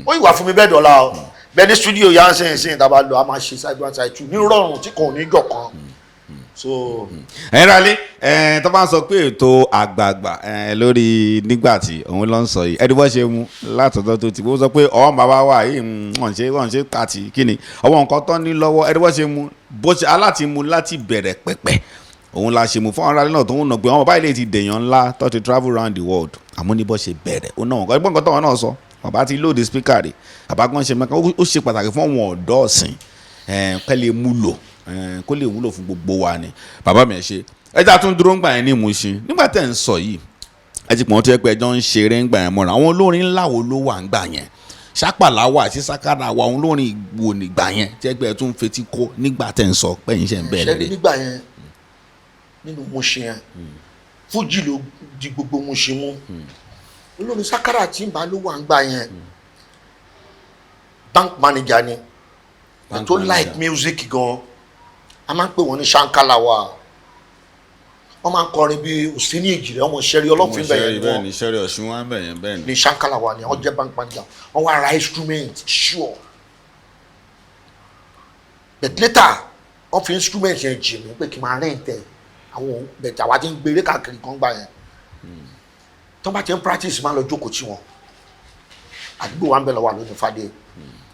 ó ìwà fún mi bẹ́ẹ̀ dọ̀la o bẹ́ẹ̀ ní studio yà ń sẹ́yìn sẹ́yìn tábà lọ a máa ṣe side 1 side 2 ní rọrùn tí kò ní jọ̀kan so. ẹ̀yin rálé tó bá ń sọ pé ètò àgbààgbà lórí Nigbati òun ló ń sọ yìí ẹni bọ́ ṣe mú látọ̀dọ̀ tó ti bó sọ pé ọ̀hún bàbá wa yìí wọ́n ṣe kàtì kíni ọwọ́ nǹkan tán ní lọ́wọ́ ẹni bọ́ ṣe mú bó ṣe aláti mú láti bẹ̀rẹ̀ pẹ̀pẹ̀ òun la ṣe mú fún ara náà tó ń nà pé àwọn báyìí lè ti dèèyàn ńlá tó ti travel around the world àmọ́ ní bó ṣe bẹ̀rẹ̀ ó náà ẹgbọ́n nǹkan tọ́wọ́n náà sọ bàbá ti lóde speaker rẹ̀ bàbá kan ṣe mẹ́kan ó ṣe pàtàkì fún àwọn ọ̀dọ́ ọ̀sìn kẹ́ lè múlò kó lè wúlò fún gbogbo wa ni bàbá mi ẹ̀ ṣe ẹja tún dúró ńgbà yẹn ní Mushin nígbà tẹ̀ ń sọ yìí ẹ ti pọ̀ tó yẹ pé ẹjọ́ ń ṣeré ńgbà yẹn mọ́ra àwọn olórin ńlá wo ló wà ńgbà yẹn ṣàpàlà wà sí sákàrà wà àwọn olórin ìgbò nígbà yẹn tẹ́ pé ẹ tún fetí kó nígbà tẹ̀ ń sọ pé yín ṣe ń bẹ̀rẹ̀ rẹ̀. nígbà yẹn nínú Mushin yẹn Fuji ló di gbogbo Mushin mú olórin sákàrà tí ń bá ló wà ńgbà yẹn bank manager ni tó like music gan a máa ń pè wọ́n ní shankalawa wọ́n máa ń kọrin bí òsínì èjìrẹ́ ọmọ ìṣẹ́rí ọlọ́fin bẹ̀yẹn ni wọ́n ìṣẹ́rí ọ̀ṣun wọn bẹ̀yẹn bẹ́ẹ̀ ni ní shankalawa ni wọ́n jẹ́ bank manager wọ́n wá ra instrument sure but later wọ́n fi instrument yẹn jì mí pé kí n máa rẹ̀ tẹ̀ àwọn bẹ̀tẹ̀ àwa ti ń gbèrè káàkiri kan gbà yẹn tó bá ti ń practice máa lọ jókòó tí wọn àdúgbò wa ń bẹ̀ lọ́wọ́ àlónì fàdé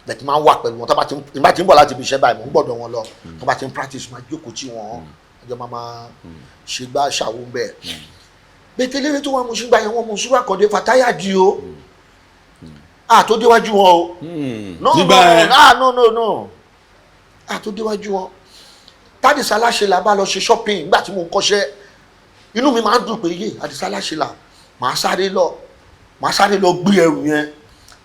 bẹ̀tẹ̀ máa ń wà pẹ̀lú wọn tó bá ti ń bọ̀ láti ibi iṣẹ́ báyìí mò ń gbọ́dọ̀ wọn lọ tó bá ti ń practice máa jókòó tí wọn ọjọ́ máa ṣe gbá ṣàwọn bẹ́ẹ̀ bẹ̀tẹ̀ lérè tó wà Mushin gbà yẹn wọn mú sùúrù àkọ́dé fàtáyà di o tó déwájú wọn o no tó déwájú wọn tádìsá láṣẹ là bá lọ ṣe shopping nígbà tí mo ń kọ́ṣẹ́ inú mi máa ń dùn pé yé àdìsá láṣẹ là màá sáré lọ gbé ẹrù yẹn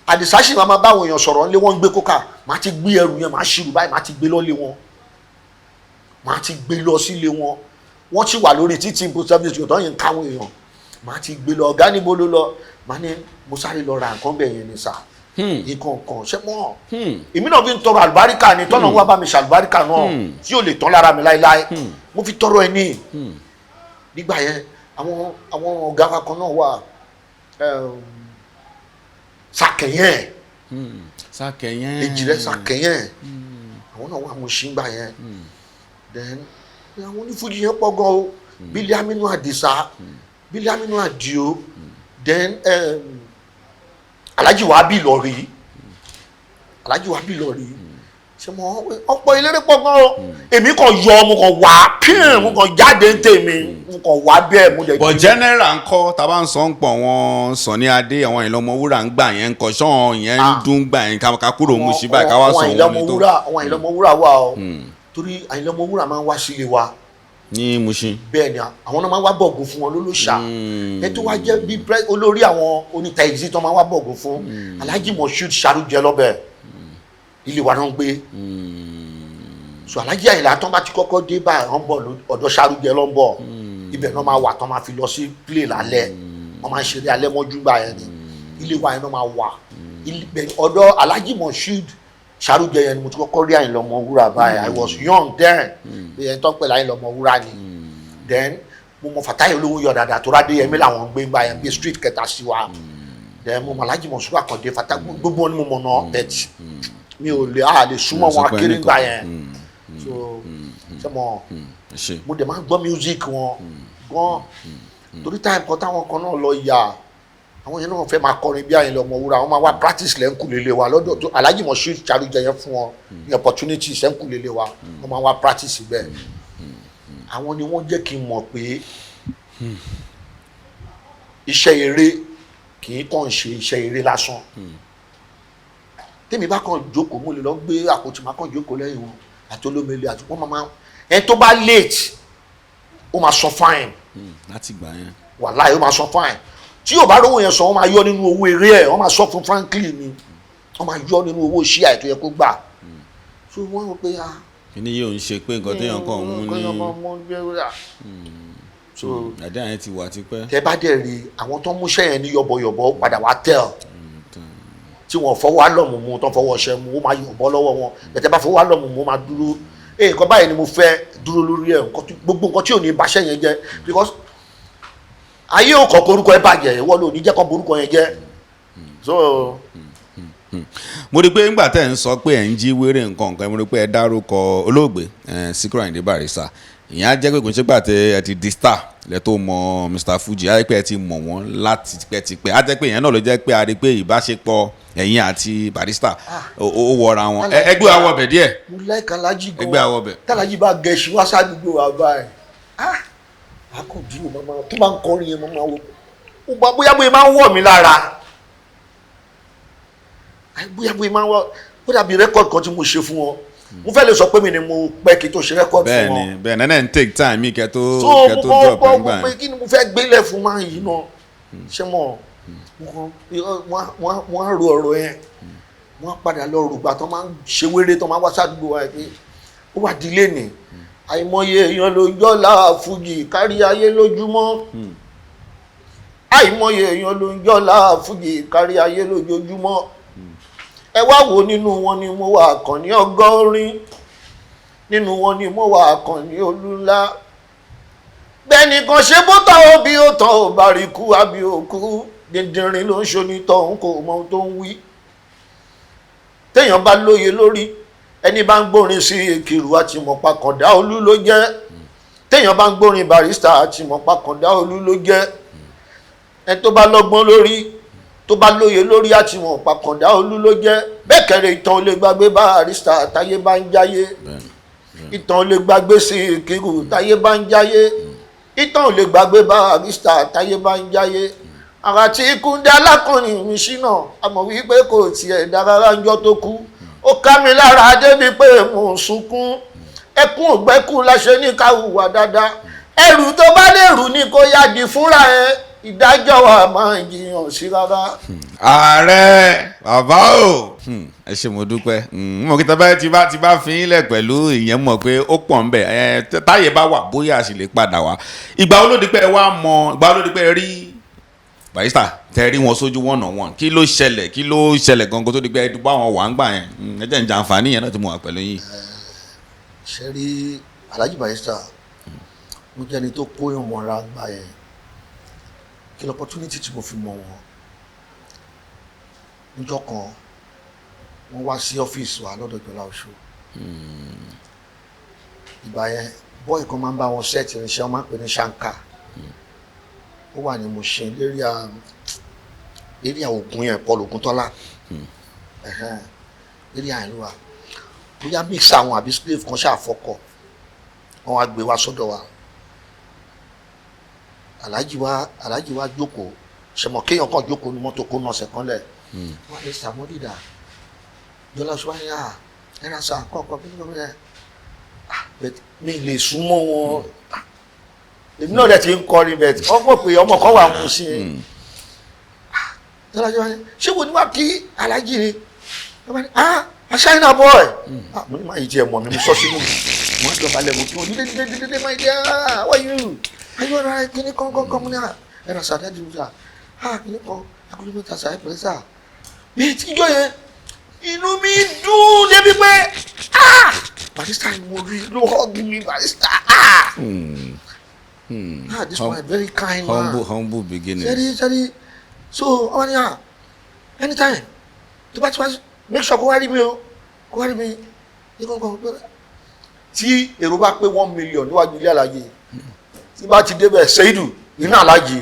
àdìsá sì máa bá àwọn èèyàn sọ̀rọ̀ nílé wọ́n ń gbé kókà màá ti gbé ẹrù yẹn màá ṣírù báyìí màá ti gbé lọ lé wọn màá ti gbé lọ sílé wọn wọ́n ti wà lórí títí post service yòtọ́ yẹn ń káwọn èèyàn màá ti gbé lọ ọ̀gá níbo ló lọ màá ní mo sáré lọ ra nǹkan bẹ̀ yẹn ni sà ìkọ̀ọ̀kan ṣé mọ́ èmi náà fi ń tọrọ àlùbáríkà ni tọ́nà wá bá mi ṣàlùbáríkà náà tí ò lè tán lára mi láéláé mo fi tọrọ ẹ ní nígbà yẹn àwọn ọ̀gá wa kan náà wà sàkẹyẹn èjìrẹ́ sàkẹyẹn àwọn náà wà Mushin gbà yẹn then àwọn onífújì yẹn pọ̀ gan o Bílí Aminu Àdìsá Bílí Aminu Àdìó then Alhaji Wabi Lori ṣe mọ ọ̀pọ̀ eléré pọ̀ gan o èmi kàn yọ mo kàn wá pín mo kàn jáde ń tèmi mo kàn wá bẹ́ẹ̀ mo dẹ̀. but general ńkọ́ tá a bá ń sọ ń pọ̀ wọn Sunny Adé àwọn Àyìnlá-Ọmọwúrà ń gbà yẹn ńkọ́ sọ́ọ̀n yẹn ń dún gbà yẹn ká kúrò mú sí báyìí ká wá sọ wọn ní tó. àwọn Àyìnlá-Ọmọwúrà wà o torí Àyìnlá-Ọmọwúrà máa ń wá sílé wa ní Mushin. bẹ́ẹ̀ ni àwọn náà máa ń wá bọ̀gùn fún wọn lólóṣà ẹ tó wá jẹ́ bí olórí àwọn onítàìsí tó máa ń wá bọ̀gùn fún Alhaji Moshood Sharujẹ lọ́bẹ̀ ilé wa náà ń gbé so Alhaji Àyìnlá tó bá ti kọ́kọ́ dé báyìí wọ́n bọ̀ ọ̀dọ̀ Sharujẹ ló ń bọ̀ ibẹ̀ náà máa wà tó máa fi lọ sí play lálẹ́ wọ́n máa ń ṣeré alẹ́ mọ́jú gbà yẹn ni ilé wa yẹn náà máa wà ọ̀dọ̀ Alhaji Moshood Sharujẹ yẹn ni mo ti kọ́kọ́ rí Àyìnlá-Ọmọwúrà báyìí I was young then ẹni tó ń pè Àyìnlá-Ọmọwúrà ni then mo mọ Fatai olówó yọ dáadáa tó rádé yẹmí làwọn gbé gbà yẹn bí street kẹta sí wa then mo mọ Alhaji Moshood Akande Fatai gbogbo wọn ni mo mọ náà bet mi ò lè súnmọ́ wọn akéré gbà yẹn so ṣe mọ mo dẹ̀ máa ń gbọ́ music wọn gan torí time kan táwọn kan náà lọ yà àwọn yẹn náà fẹ́ máa kọrin bí Àyìnlá-Ọmọwúrà wọ́n máa wá practice lẹ́ńkùlélé wa lọ́dọ̀ tó Alhaji Moshood Sharujẹ yẹn fún wọn ní opportunity lẹ́ńkùlélé wa wọ́n máa wá practice bẹ́ẹ̀ àwọn ni wọ́n jẹ́ kí n mọ̀ pé iṣẹ́ eré kì í kàn ṣe iṣẹ́ eré lásán tèmi bá kàn jókòó mo lè lọ gbé àpótí máa kàn jókòó lẹ́yìn wọn àti olómele àti wọ́n máa ẹni tó bá late ó máa sọ fine láti gbà yẹn wàláhì ó máa sọ fine tí yóò bá rówó yẹn sọ wọ́n máa yọ nínú owó eré ẹ̀ wọ́n máa sọ fún frankly ni wọ́n máa yọ nínú owó ṣíà ètò yẹ kó gbà so wọ́n rò pé kíní yóò ń ṣe pé nǹkan téèyàn kàn ń mú ní so àdé àyẹn ti wà tipẹ́. tẹ bá dẹ̀ rí àwọn tó ń múṣẹ́ yẹn ní yọ̀bọ̀yọ̀bọ̀ padà wá tẹ̀ tí wọ́n fọwọ́ álọ̀mù mu tó fọwọ́ ṣẹ́ mu ó máa yọ̀bọ̀ lọ́wọ́ wọn bẹ̀tẹ̀ bá fọwọ́ álọ̀mù mu ó máa dúró nǹkan báyìí ni mo fẹ́ dúró lórí ẹ̀ gbogbo nǹkan tí ò ní báṣẹ́ yẹn jẹ́ because ayé ò kọ́ korúkọ ẹ bàjẹ́ ìwọ ló ní jẹ́ kọ́ borúkọ yẹn jẹ́ so. mo rí i pé ńgbà tẹ́ ń sọ pé ẹ̀ ń jí wéré nǹkan mo rí i pé ẹ dárúkọ olóògbé Síkírù Àyìndé Barrister ìyẹn á jẹ́ pé kò ń ṣe gbà tẹ́ ẹ ti di star lẹ́ tó mọ Mr Fuji á jẹ́ pé ẹ ti mọ̀ wọ́n láti tipẹ́tipẹ́ á jẹ́ pé ìyẹn náà ló jẹ́ pé a rí i pé ìbáṣepọ̀ ẹ̀yin àti Barrister ó wọra wọn ẹgbẹ́ àwọ̀ bẹ̀ díẹ̀. mo láìka Alhaji gan ẹgbẹ́ àwọ̀ bẹ̀. tàlájì bá gẹ̀ẹ́sì wá sádùúgbò wa báyìí akọ̀dí o máa tó máa ń kọrin yẹn máa wò bóyá máa ń wọ̀ mí lára bóyá máa ń wọ̀ ó dàbí rẹ́kọ̀dì kan tí mo ṣe fún wọn mo fẹ́ lè sọ pé mi ni mo pẹ́ kí tó ṣe rẹ́kọ̀dì fún wọn. bẹ́ẹ̀ni nẹ́nẹ́ ń take time mi kẹ́ tó drop ẹ̀ ń gbà yẹn. so mo kí ni mo fẹ́ gbélé fún máa yìí náà ṣé mọ̀ wọ́n á ro ọ̀rọ̀ yẹn wọ́n á padà lọ rògbà tó máa ń ṣe wéré tó máa ń wá sádùúgbò wa pé ó wà dílé nì àìmọye èèyàn ló jọ́lá Fuji kárí ayé lójúmọ́ àìmọye èèyàn ló jọ́lá Fuji kárí ayé lójoojúmọ́ ẹ wá wo nínú wọn ni mo wà Àkànní ọgọ́rin nínú wọn ni mo wà Àkànní olúlá bẹ́ẹ̀ni kan ṣe bó tọ́ bí ó tọ́ ò bá rí kú àbí òkú dídìrín ló ń ṣonítọ̀ òun kò mọ ohun tó ń wí téèyàn bá lóye lórí ẹni bá ń gbórin sí Èkìrù àti mọ̀pá Kàndá Olú ló jẹ́ téèyàn bá ń gbórin Barrister àti mọ̀pá Kàndá Olú ló jẹ́ ẹni tó bá lọ́gbọ́n lórí tó bá lóye lórí àti mọ̀pá Kàndá Olú ló jẹ́ bẹ́ẹ̀ kẹrẹ ìtàn ò lè gbàgbé Barrister táyé bá ń jáyé ìtàn ò lè gbàgbé sí Èkìrù táyé bá ń jáyé ìtàn ò lè gbàgbé Barrister táyé bá ń jáyé àrà tí ikú dá Alákànní mi ṣínà àmọ́ wípé kò tiẹ̀ dá rárá ńjọ́ tó kú ó ká mi lára débi pé mò ń sunkún ẹkún ògbẹ́kú láṣẹ ní ká hùwà dáadáa ẹrù tó bá lè rù ní kó yá di fúnra ẹ ìdájọ́ wa máa ń jiyàn sí rárá. ààrẹ bàbá o ẹ ṣé mo dúpẹ́ mo kí tọ́ba ti bá fi yín lẹ̀ pẹ̀lú ìyẹn mọ̀ pé ó pọ̀ ń bẹ̀ táyé bá wà bóyá a sì lè padà wá ìgbà wo ló di pé ẹ wá mọ̀ ìgbà wo ló di pé ẹ rí Barrister tẹ rí wọn sójú one on one kí ló ṣẹlẹ̀ gangan tó di pé ẹdùn bá wọn wà ń gbà yẹn ẹ jẹ́ ń jàǹfààní yẹn náà tí mo wà pẹ̀lú yín. ṣe rí Alhaji Barrister mo jẹ́ ẹni tó kóyàn mọ́ra gbà yẹn kí l'opportunity tí mo fi mọ̀ wọ́n níjọ́ kan wọ́n wá sí ọ́fíìsì wa lọ́dọ̀ Ìjọlá Oṣù ìgbà yẹn bọ́ọ̀ì kan máa ń bá wọn ṣẹ́ẹ̀tì irinṣẹ́ wọn máa ń pè ní ṣáńkà ó wà ní Mushin lérí Ògùn yẹn Paul Ògùntọ́lá lérí àyìn ló wà bóyá mix àwọn àbí slave kan ṣàfọkọ̀ wọ́n wá gbé wá sọ́dọ̀ wa aláàjì wa jókòó ṣẹmọ kéèyàn kan jókòó ní mọ́tò kó nọ̀ọ̀sẹ̀ kan lẹ̀ wọ́n lè sàmọ́dìdà jọlá ṣùgbọ́n ní ẹ̀rọ sàn kọ́kọ́ bí wọ́n bẹ̀ mi lè súnmọ́ wọn èmi náà dẹ̀ ti ń kọrin bẹ̀ ọmọ pé ọmọ kan wà mú sí i jọlá ṣùgbọ́n ní ṣé wo ni wá kí aláàjì ni wọ́n ní a China boy mo ní máa yí tiẹ̀ mọ̀ mi mo sọ sínú mi wọ́n á dọ̀bálẹ̀ mo kí wọ́n dídé máa yí how are you ayọ̀ra kíní kan mo ní ẹ̀rọ sàdájú sà kíní kan akólómítà sà ẹ̀pẹ̀lẹ́ sà bí tíjọ́ yẹn inú mi dùn débi pé barista ni mo rí ló hug mi barista this one very kind man humble beginning sẹ́rí so ọmọ ní anytime tó bá ti wá make sure kó wá rí mi o kó wá rí mi ní kankan tí èrò bá pé 1 million níwájú ilé àlàyé tí bá ti débẹ̀ ṣèyídù iná alájì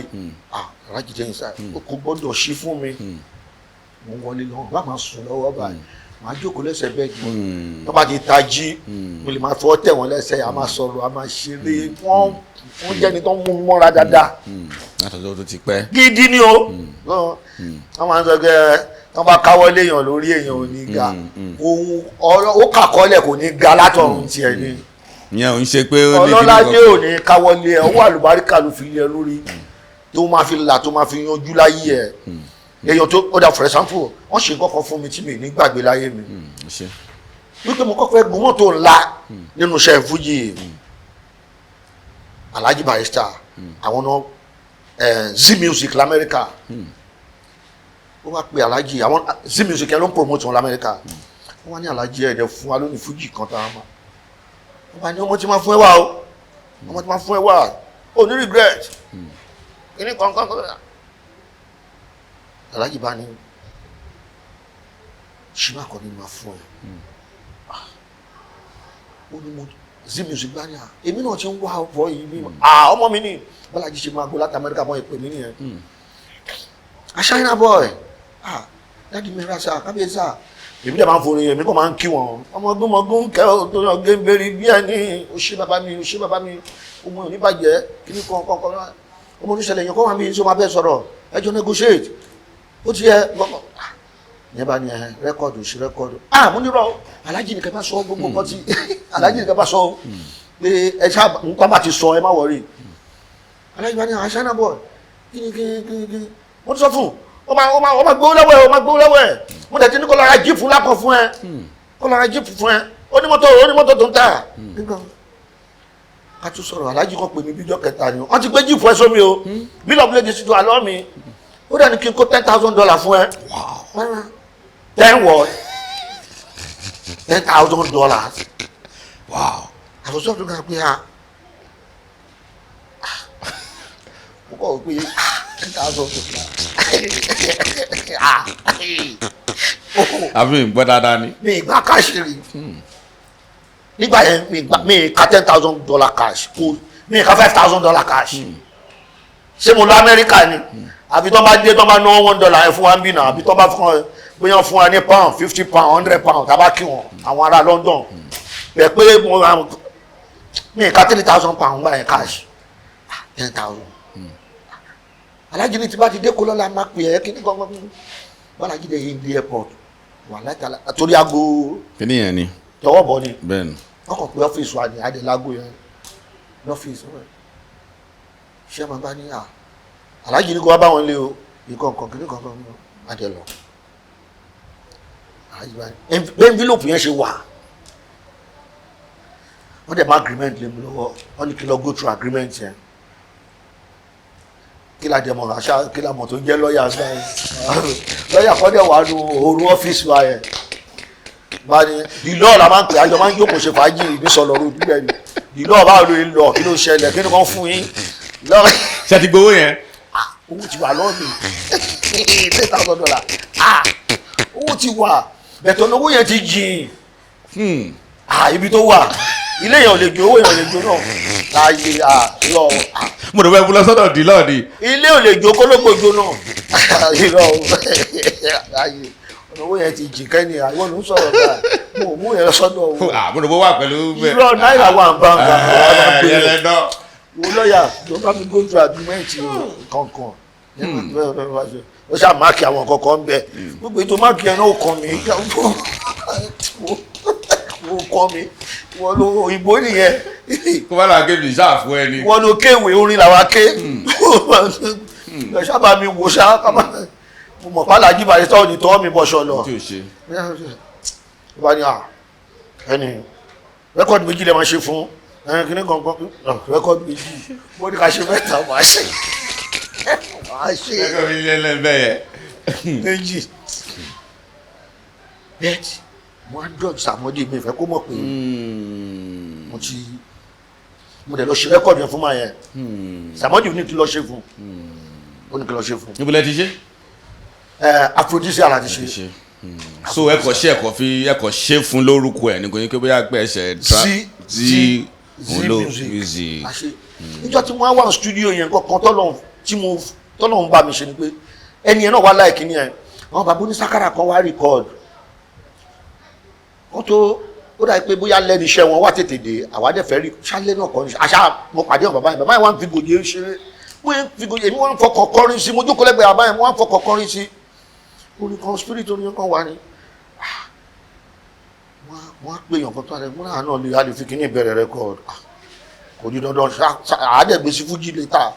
alájì jẹ́ ìsá kò gbọ́dọ̀ ṣí fún mi mo wọlé lọ́wọ́ bá máa sùn lọ́wọ́ báyìí máa jókòó lẹ́sẹ̀ bẹ́ẹ̀dì tó bá ti tají mo lè máa fọwọ́ tẹ̀ wọ́n lẹ́sẹ̀ a máa sọ̀rọ̀ a máa ṣeré wọ́n jẹ́ni tó ń mú mọ́ra dáadáa látọ̀dọ̀ tó ti pẹ́ gidi ni o wọ́n máa ń sọ pé wọ́n bá káwọ́ léèyàn lórí èèyàn ò ní ga ó kàkọ́lẹ̀ kò ní ga látọ̀run tiẹ̀ ni ìyẹn ò ń ṣe pé ọlọ́ládé ò ní káwọ́lé ẹ̀ owó àlùbáríkà ló fi lé ẹ lórí tó máa fi là tó máa fi yanjú láyé ẹ̀ èèyàn tó ó dà for example wọ́n ṣe kọ́kọ́ fún mi tí mi ní gbàgbé láyé mi wípé mo kọ́kọ́ gun mọ́tò ńlá nínú iṣẹ́ Fuji Alhaji Barrister àwọn náà Z Music lamẹ́ríkà ó wá pe Alhaji àwọn Z Music ẹ ló ń promote wọn lamẹ́ríkà wọ́n wá ní Alhaji ẹ̀dẹ̀ fún wa lónìí Fuji kan tá a máa wọ́n bá ní ọmọ tí máa fún ẹ wá o ọmọ tí máa fún ẹ wá o ní regret kíní kankan Alhaji bá ní ṣíbà kan ní máa fún ẹ ó ní mo Z Music bá ní èmi náà ti ń wá ọ̀pọ̀ yìí bí ọmọ mi ní Bọ́lájí ṣe máa gbó láti Amẹ́ríkà mọ́ ìpè mí nìyẹn a China boy dáàdi mi ra sáà kábíyèsí sáà èmi dẹ̀ máa ń forí èmi kò máa ń kí wọn ọmọgbọ́n kẹ́ ọ́ tó yàn gé ń bẹ́rí bí ẹni ó ṣe bàbá mi ọmọ oníbàjẹ́ kíní kan ọmọ oníṣẹ̀lẹ̀ yẹn kọ́ wà mí tí ó máa bẹ́ẹ̀ sọ̀rọ̀ ẹjọ́ negotiate ó ti yẹ gbọ́gbọ́ yẹn bá ní rẹ́kọ̀dù sí rẹ́kọ̀dù mo nírọ̀ Alhaji nìkan bá sọ gbogbo nǹkan tí Alhaji nìkan bá sọ pé ẹ ṣáà nǹkan bá ti sọ ẹ má wọrí Alhaji bá ní China boy kíni mo ti sọ fún ọ máa gbówó lọ́wọ́ ẹ̀ mo tẹ̀ tí ní kó lọ ra jíìpù lákan fún ẹ kó lọ ra jíìpù fún ẹ onímọ́tò tó ń tà ká tún sọ̀rọ̀ Alhaji kan pè mí bíjọ́ kẹta ni wọ́n ti gbé jíìpù ẹ sómi o bill of lading ti tó àlọ́ mi ó dẹ̀ ní kí n kó $10,000 fún ẹ 10 what $10,000 àfọ̀sọ́ tó ga pé mo kọ́ pé $10,000 àbí ìgbọ́ dáadáa ni. mi ìgbà káṣíìrì nígbà yẹn mi ka $10,000 cash mi ka $5,000 cash ṣé mo lọ Amẹ́ríkà ni àbí tó bá dé tó bá ná $1 ẹ fún wa ń bì náà àbí tó bá fún ọ bóyá fún wa ní pound 50 pound 100 pound tá a bá kí wọn àwọn ará London bẹ̀ pé mi ka £3,000 gbà yẹn cash 10,000. Alhaji ní tí bá ti dé kó lọ́la máa pè ẹ́ kí ní gbọ́ngbọ́n Bọ́lájí dé yìí ní airport wà látàlá torí aago kíní yẹn ni tọwọ́ bọ̀ ni bẹ́ẹ̀ni wọ́n kàn pé ọ́fíìsì wa ní adélágò yẹn lọ́fíìsì wọn ṣé máa bá ní Alhaji ní kó wá bá wọn lé o ìkọ̀ọ̀kan kíní kankan ní adé lọ Alhaji bá ní envelope yẹn ṣe wà wọ́n dẹ̀ má agreement lé mi lọ́wọ́ wọ́n ní kí lọ go through agreement yẹn kí la dẹ̀ mọ̀ àṣà kí la mọ̀ tó ń jẹ́ lọ́ọ̀yà sáyẹn lọ́ọ̀yà kọ́ dẹ̀ wà nù òórùn ọ́fíìsì wa yẹn bá ní dìlọ́ọ̀ la máa ń pè àjọ máa ń jókòó ṣe fàájì ní sọ̀lọ́rù bíbẹ̀ ni dìlọ́ọ̀ báwo ló ń lọ kí ló ṣẹlẹ̀ kí ni wọ́n fún yín lọ́ọ̀. ṣé ti gbowó yẹn. owó ti wà lọ́ọ̀nì $10,000 owó ti wà bẹ̀tọ̀ lówó yẹn ti jìn ibi tó wà ilé yẹn ò lè jó owó yẹn ò lè jó náà láàyè lọ. mo rò wẹ́ẹ́ bú lọ́sọ̀dọ̀ dìlọ́ọ̀ ni. ilé ò lè jó kólógbò jó náà irọ́ láàyè owó yẹn ti jì kẹ́ni àwọn ló ń sọ̀rọ̀ gbà mo mú yẹn sọ́dọ̀ owó. àbúrò bó wà pẹ̀lú bẹ́ẹ̀. irọ́ náírà wà ń bá ń gbà yẹlẹ́dọ́. wo lọ́ọ̀yà tó bá mi go through agreement kankan ó ṣáà máàkì àwọn kankan ń bẹ gbogbo ètò máàkì ẹ̀ náà ó kàn mí ó kàn mí wọ́n lo òyìnbó nìyẹn. kó bá làá kébì sáà fún ẹni. wọ́n lo kéwèé orin làwa ké ẹ sábà mi wò ṣá mo mọ̀ pálá jíbalẹ̀ tó ní tọ́ mi bọ́ṣọ lọ. tí o ṣe. wọ́n ní ẹni rẹ́kọ̀dì méjì lè máa ṣe fún kíní kankan rẹ́kọ̀dì méjì mo ní ká ṣe mẹ́ta máa ṣe. rẹ́kọ̀dì méjì lẹ́lẹ́bẹ̀ yẹ. méjì bẹ́ẹ̀ni mo á dọ̀ sàmọ́dé mi fẹ́ kó mọ̀ pé mo dẹ̀ lọ ṣe rẹ́kọ̀dì yẹn fún máa yẹn sàmọ́dé ní kí lọ ṣe fún ó ní kí lọ ṣe fún. níbo lẹ ti ṣe. aphrodisiac la ti ṣe. so ẹ kò ṣe fún lórúkọ ẹ ní kò ní kí bóyá pẹ ẹsẹ tí òun ló music. níjọ́ tí wọ́n wá studio yẹn kankan tọ́lọ́hún bá mi ṣe ni pé ẹni yẹn náà wá láìkí ni ẹ àwọn bàbá onísákàrà kan wá record wọ́n tó ó dà pé bóyá lẹ́nu iṣẹ́ wọn wá tètè dé àwádẹ́ fẹ́ rí ṣálẹ́ náà kọ́ ní àṣà mo pàdé ọ̀ bàbá yẹn wá ń fi gòjì ṣeré wọ́n fi gòjì èmi wọ́n ń fọkàn kọrin sí mo jókòó lẹ́gbẹ̀ẹ́ bàbá yẹn wọ́n ń fọkàn kọrin sí orin kan spirit orin kan wà ní wọ́n á pè yàn kan tó àrẹ múra náà lè a lè fi kíní ìbẹ̀rẹ̀ record kò ní dandan àádẹ́gbé sí Fuji later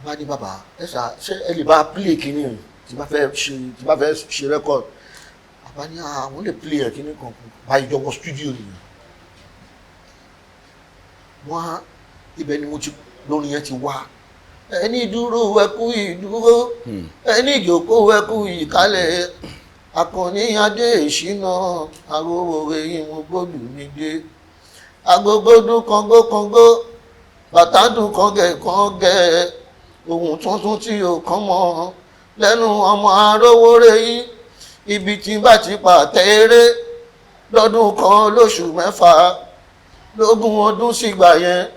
bá ní bàbá ṣé ẹ lè bá play kíní tí bá fẹ́ ṣe record bàbá ní àwọn lè play ẹ̀ kíní kan bá ìjọba studio nìyẹn wọ́n ibẹ̀ ni mo ti lórin yẹn ti wá ẹni dúró ẹkú ìdúró ẹni ìjòkó ẹkú ìkálẹ̀ Akanni Aare Shina arówóre ìwọ̀n gbòdù mi dé agogodun kọngókọngó bàtàdùn kọngẹ̀kọngẹ̀ ohun tuntun tí ò kàn mọ́ lẹ́nu ọmọ arówóre yìí ibi tí bá ti pàtẹ́rẹ́ lọ́dún kan lóṣù mẹ́fà lógún ọdún sígbà yẹn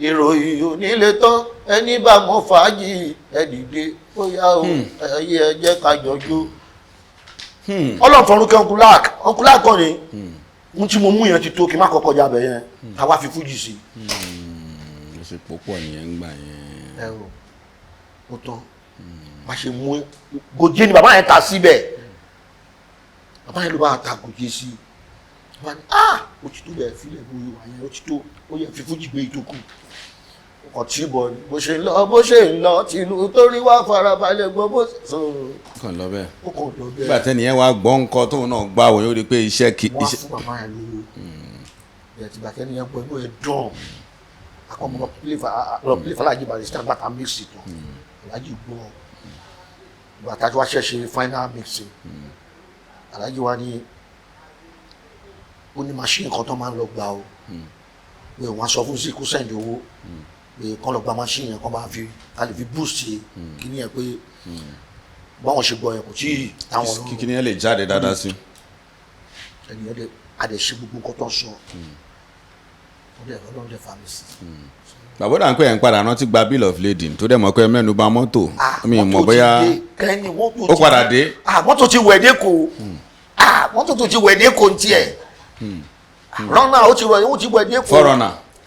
ìròyìn ò nílé tán ẹni bá mọ fàájì ẹ dìde ó yá o ẹyẹ ẹ jẹ́ ká jọjú. ọlọ́fọ̀rún kẹ́ ọkùnlák kan ni ohun tí mo mú yẹn ti tó kí n má kọ́kọ́ jábẹ̀ yẹn ká wá fi Fuji sí. ó ṣe púpọ̀ nìyẹn ń gbà yẹn. ẹ o ó tán má ṣe mú gòjé ni bàbá yẹn ta síbẹ̀ bàbá yẹn ló bá ta gòjé sí wọ́n ní ó ti tó bẹ́ẹ̀ fílẹ̀ bóyá wà yẹn ó ti tó ó yẹ fi Fuji gbé ìtókù ọtí bọ̀ ni bó ṣe ń lọ tìlú torí wá farabalẹ̀ gbọ́ bó ṣe sọ. ó kàn lọ bẹ́ẹ̀. ó kàn lọ bẹ́ẹ̀. nígbà tẹ́ni yẹn wá gbọ́ nǹkan tóun náà gbá wọ́n yóò rí pé iṣẹ́ kì í. wọ́n á fún bàbá yẹn lówó ẹ̀ tìgbà tẹ́ni yẹn gbọ́ inú ẹ̀ dùn akọ́mọ lọ play fàlájì barista gbàtà mix tán alájì gbọ́ gbàtà tí wàá ṣẹ̀ṣẹ̀ final mixing alájì wa ní ó ní machine kan tó máa ń lọ gbà o pé wọ́n á sọ fún sí kó sẹ́ndì owó pé kán lọ gba machine yẹn kán bá fi ká lè fi boost kíní yẹn pé báwọn ṣe gbọ́ yẹn kò tí táwọn lọ. kíní yẹn lè jáde dáadáa sí. ẹnìyẹn dẹ adẹ ṣe gbogbo nǹkan tó ń sọ ọdẹ Ọlọ́run dẹ fàmì sí. bàbá dà ń pè ẹ̀ ń padà rántí gba bill of lading tó dẹ̀ mọ̀ pé mẹ́nu bà mọ́tò mi mọ̀ bóyá ó padà dé. mọ́tò ti wẹ̀ dé kò mọ́tò tó ti wẹ̀ dé kò ń tiẹ̀ rọ́nà ó ti wẹ̀ dé kò.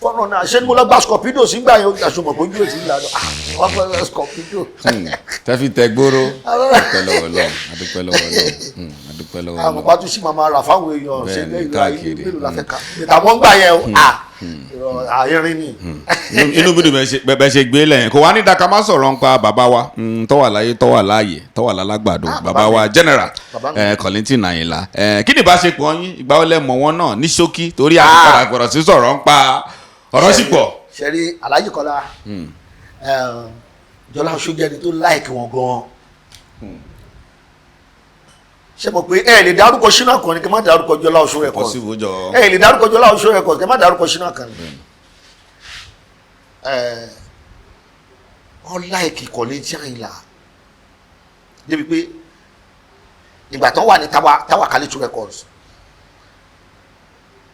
fọ́nrán ṣé mo lọ gba Scorpido sígbà yẹn àṣùmọ̀ kò dúró sí ìlànà wọ́n fẹ́ lọ Scorpido. tẹ́fí tẹ gbóró adúpẹ́ lọ́wọ́ lọ́wọ́. àwọn pàtó sí màmá rà fáwọn èèyàn ṣe lẹ́yìn ayé mélòó la fẹ́ ká àwọn gbà yẹn àyẹ̀rin ni. inú bí bẹ́ẹ̀ ṣe gbé lẹ́yìn kò wá ní daka má sọ̀rọ̀ nípa bàbá wa tọ́wà láyé tọ́wà láàyè tọ́wà lálágbàdo bàbá wa general Kollington Ayinla kí ni ìbáṣepọ̀ yín ìgbà wo lẹ mọ̀ wọn náà ní ṣókí torí àkàrà gbọ̀rọ̀ sí sọ̀rọ̀ nípa ọ̀rọ̀ sì pọ̀. sẹ́rí Alhaji Kọ́lá Jọlá Oṣójẹ́ni tó láìkì wọn gan-an ṣe mọ̀ pé ẹ lè dárúkọ Shina Akanni kí má dárúkọ Jọlá Oṣó Records ẹ lè dárúkọ Jọlá Oṣó Records kí má dárúkọ Shina Akanni wọ́n láìkì Kollington Ayinla débi pé ìgbà tán wà ní Tawa Kalitu Records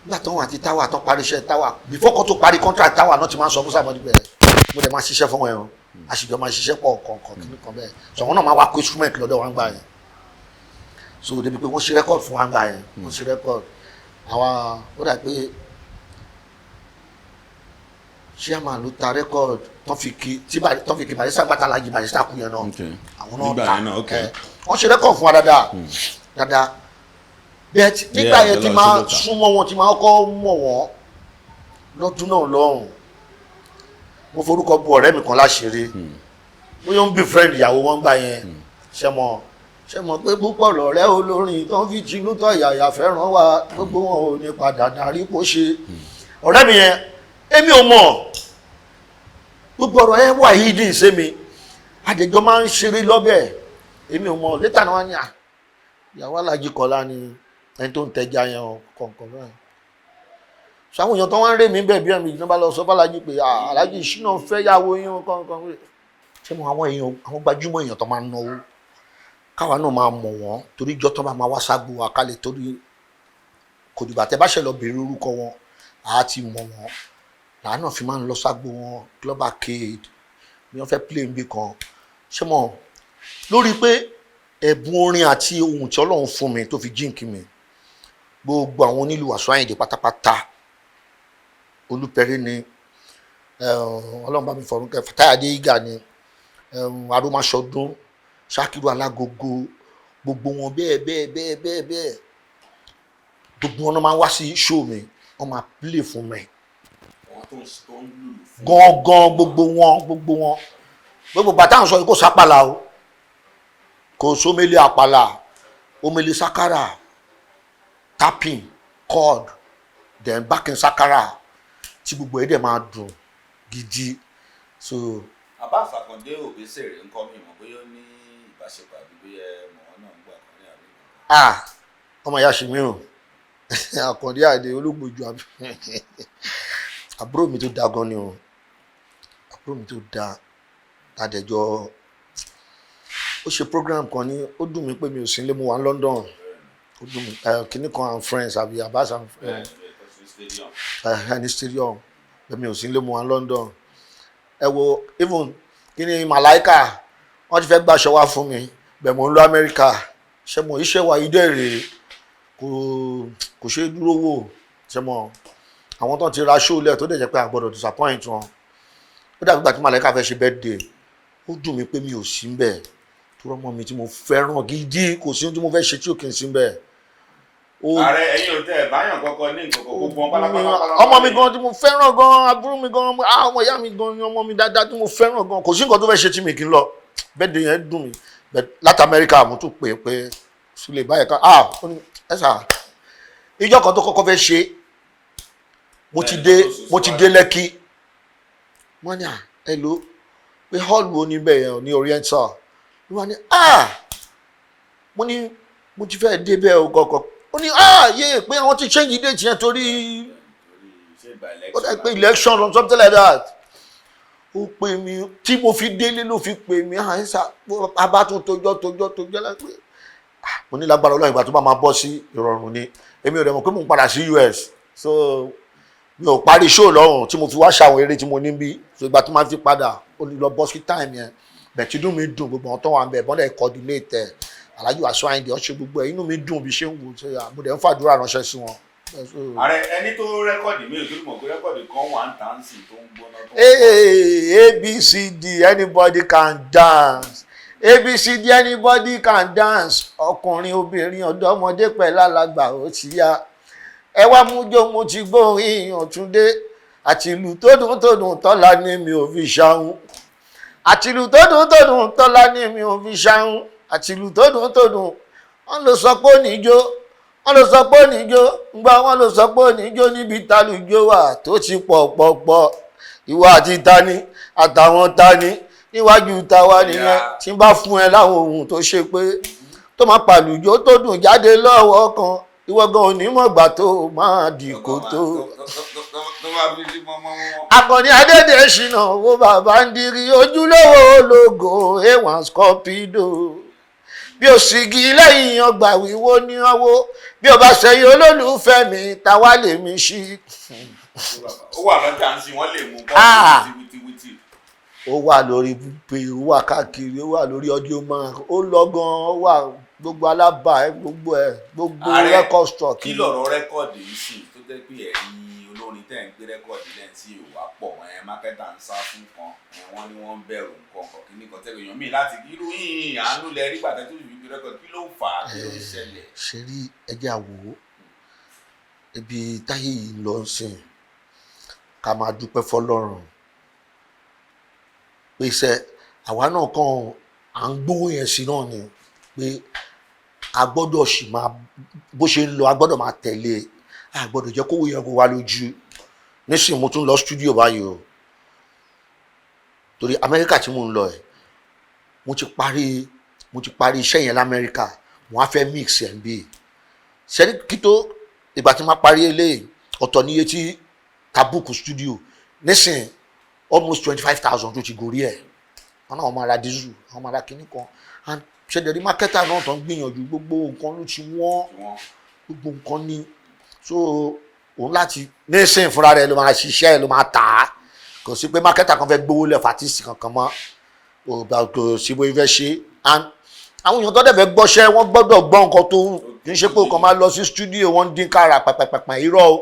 nígbà tán wà ní Tawa tán parí iṣẹ́ Tawa before kan tó parí contract Tawa náà ti máa ń sọ fún Sàmọ́dí bẹ́ẹ̀ mo dẹ̀ máa ṣiṣẹ́ fún wọn yẹn o àṣìjọ máa ṣiṣẹ́ pọ̀ kọ̀ọ̀kan kìíní kan bẹ́ẹ̀ sọ̀wọ́n náà máa wá kó instrument lọ́dọ̀ wọn gbà yẹn so débi pé wọ́n ṣe record fún wa gbà yẹn wọ́n ṣe record àwọn ó dà pé chairman ló ta record tán fi kí Barrister gbàtà Alhaji Barrister kú yẹn náà àwọn náà ta wọ́n ṣe record fún wa dáadáa bẹ́ẹ̀ nígbà yẹn ti máa súnmọ́ wọn ti máa kọ́ mọ̀ wọ́n lọ́dún náà lọ́hùn mo forúkọ bu ọ̀rẹ́ mi kan láṣìírí bóyá ń bí friend ìyàwó wọn gbà yẹn ṣe mọ̀ pé púpọ̀ lọ̀rẹ́ olórin tó ń fi tinú tọ́ ìyàyà fẹ́ràn wa gbogbo wọn ò ní padà darí kó ṣe ọ̀rẹ́ mi yẹn èmi ò mọ̀ gbogbo ọ̀rọ̀ ẹ wà yìí dín sí mi àjẹjọ́ máa ń ṣeré lọ́bẹ̀ èmi ò mọ̀ létà náà ní à ìyàwó Aláàjì Kọ́lá ni ẹni tó ń tẹja yẹn kọ̀ọ̀kan báyìí sáwọn èèyàn tó wá ń rè mí bẹ́ẹ̀ bí ẹ̀mí ìjọba lọ sọ fàlájì pé Aláàjì Ṣínà fẹ́ yàwó yín kọ̀ọ̀kan ṣé mo àwọn èèyàn àwọn gbajúmọ̀ èèyàn tó máa ń náwó káwa náà máa mọ̀ wọ́n torí ìjọ tó máa wá ságbo àkálẹ̀ torí kò dìgbà tẹ́ bá ṣe lọ béèrè orúkọ wọn àá ti mọ̀ wọ́n làá náà fi máa ń lọ ságbo wọn club arcade bí wọ́n fẹ́ play nbí kan ṣé mo lórí pé ẹ̀bùn orin àti ohun tí Ọlọ́run fún mi tó fi jíǹkì mi gbogbo àwọn onílù Wasiu Ayinde pátápátá Olúpẹ̀rí ni Ọlọ́run bá mi fọ̀rún kẹ́ Fatai Adéyígà ni Arómáṣọdún Ṣákírù Alágogo gbogbo wọn bẹ́ẹ̀ gbogbo wọn máa ń wá sí show mi wọ́n máa play fún mi gangan gbogbo bàtà ń sọ yìí kò sápàlà o kò sómele àpàlà omele sakara tapping chord then backing sakara tí gbogbo ẹ̀ dẹ̀ máa dùn gidi so. àbá àfàkàndé òbésèrè ń kọ́ mi mọ̀ bóyá ó ní ìbáṣepọ̀ àbí bóyá mọ̀ ọ́ náà ń gbà kan ní àbí. ọmọ ìyá ṣe mìíràn Àkàndé Àdé olóògbòjú àbúrò mi tó dáa gan ni o àbúrò mi tó dáa àdẹjọ ó ṣe program kan ní ó dùn mí pé mi ò sí nílé mo wà ní London ó dùn mí kìnnì kan and friends àbí abasa ní stadium pé mi ò sí nílé mo wà ní London ẹ wo even kí ni Màláìkà wọ́n ti fẹ́ gbàṣọ wá fún mi bẹ́ẹ̀ mo ń lọ Amẹ́ríkà ṣé mo iṣẹ́ wa yìí dẹ̀ rèé kò ṣe é dúró wò ṣé mo àwọn tó ti ra show lẹ̀ tó dẹ̀ jẹ́ pé a gbọ́dọ̀ disappoint wọn ó dàbí ìgbà tí Màláìkà fẹ́ ṣe birthday ó dùn mí pé mi ò sí ńbẹ̀ tó rọ́mọ mi tí mo fẹ́ràn gidi kò sí ohun tí mo fẹ́ ṣe tí ò kí n sí ńbẹ̀. ààrẹ ẹ̀yin ò tẹ báyọ̀ kọ́kọ́ ní nǹkan kan gbogbo wọn pálápàlà. ọmọ mi gan tí mo fẹ́ràn gan àbúrò mi gan ọmọ ìyá mi gan ni ọmọ mi dáadáa tí mo fẹ́ràn gan kò sí nǹkan tó fẹ́ ṣe tí mi kì í lọ birthday yẹn dùn mí láti Amẹ́ríkà mo tún pè sílẹ̀ báyìí ká ẹ sà ìjọ kan tó kọ́kọ́ fẹ́ ṣe mo ti dé Lẹ́kì wọ́n ní hello pé hall wo ní bẹ́ẹ̀ ní Oriental wọ́n ní mo ti fẹ́ dé bẹ́ẹ̀ o kọ̀ọ̀kan ó ní yé pé àwọn ti change date yẹn torí ó dà pé election or something like that ó pè mí tí mo fi délé ló fi pè mí àìsà abá tún tójọ́ lápẹ́ mo ní lágbára Ọlọ́run ìgbà tó bá máa bọ́ sí ìrọ̀rùn ni èmi ò dẹ̀ mọ̀ pé mo ń padà sí US so mi ò parí show lọ́rùn tí mo fi wá ṣàwọn eré tí mo ní bí so ìgbà tó máa fi padà ó ní lọ bọ́ sí time yẹn bẹ̀tí inú mi dùn gbogbo àwọn tó wà ń bẹ̀ bọ́dẹ̀ coordinate Alhaji Wasiu Ayinde ọ̀ṣẹ́ gbogbo ẹ̀ inú mi dùn bí ṣé ń wò ṣe mo dẹ̀ ń fàdúrà ránṣẹ́ sí wọn. ààrẹ ẹni tó rẹ́kọ̀dì mi ò tó mọ̀ pé rẹ́kọ̀dì kan wà ń tà ń sìn tó ń gbóná tó. ABCD anybody can dance ABCD anybody can dance ọkùnrin obìnrin ọ̀dọ́mọdé pẹ̀lú alàgbà ó ti yá ẹ wá mú jó mo ti gbóhìn Ọ̀túndé àti ìlú tó dùn tọ́lá ní mi ò fi ṣàhùn àti ìlú tó dùn tọ́lá ní mi ò fi ṣàhùn àti ìlú tó dùn wọ́n ló sọ pé oníjó ńgbà wọ́n ló sọ pé oníjó níbi tálùjó wà tó ti pọ̀ ìwà àti tani àtàwọn tani níwájú tàwa nìyẹn tí n bá fún ẹ láwọn ohun tó ṣe pé tó máa pàlùjó tó dùn jáde lọ́wọ́ kan ìwọ gan onímọ̀gbà tó máa di kòtó. Àkànní Adédè Ṣínà owó bàbá ń dirí ojúlówó ológo A1 Scorpido bí o sì gi lẹ́yìn ọgbà wíwó ní ọwọ́ bí o bá ṣẹ̀yìn olólùfẹ́ mi táwa lè mi ṣí. ó wà lọ́jà ń sin wọ́n lè mú bọ́ọ̀lù wìtìwìtì. ó wà lórí pé ó wà káàkiri ó wà lórí ọdíò máa ó lọ gan ó wà gbogbo alábà gbogbo record stock. kí lọ̀rọ̀ rẹ́kọ̀dì yìí sì tó jẹ́ pé ẹ̀yin olórin tẹ̀ ń gbé rẹ́kọ̀dì lẹ́yìn tí ìwà pọ̀ mákẹ́tà ń sá fún kan wọ́n ní wọ́n ń bẹ̀rù nǹkan kí ní kan tẹ́lẹ̀ èèyàn míì láti irú yìnyín àánú lẹ rí gbàtẹ́ tó fi rẹ́kọ̀dì kí ló fà á kí ló ń ṣẹlẹ̀. ṣe rí ẹjẹ́ àwò ibi táyé yìí lọ sìn ká máa dúpẹ́ fọlọ́run pé iṣẹ́ àwa náà kàn à ń gbówó yẹn sí náà ni pé a gbọ́dọ̀ sì máa bó ṣe ń lọ a gbọ́dọ̀ máa tẹ̀lé a gbọ́dọ̀ jẹ́ kówó yẹn kó wá lójú nísìnyí mo tún lọ studio báyìí o torí Amẹ́ríkà tí mo ń lọ ẹ̀ mo ti parí iṣẹ́ yẹn l'Amẹ́ríkà mo á fẹ́ mix ẹ̀ ń bí ṣẹ́ni kí tó ìgbà tí máa parí eléyìí ọ̀tọ̀ níye tí tabuku studio nísìnyí almost 25,000 tó ti gorí ẹ̀ wọn náà máa ra diesel wọn máa ra kinní kan and ṣẹ̀dẹ̀rí mákẹ́tà náà tó ń gbìyànjú gbogbo nǹkan ló ti wọ́n gbogbo nǹkan ní so òun láti nísìnyí fúnra rẹ̀ ló máa ṣiṣẹ́ ẹ̀ ló máa tà á kò sí pé mákẹ́tà kan fẹ́ gbówó lẹ̀ fàtísì kankan mọ́ kò sí bóyá fẹ́ ṣe and àwọn èèyàn tó dẹ̀ fẹ́ gbọ́ṣẹ́ wọ́n gbọ́dọ̀ gbọ́ nǹkan tó kì í ṣe pé o kàn máa lọ sí studio wọ́n ń dín kára pàpàpàpà irọ́ o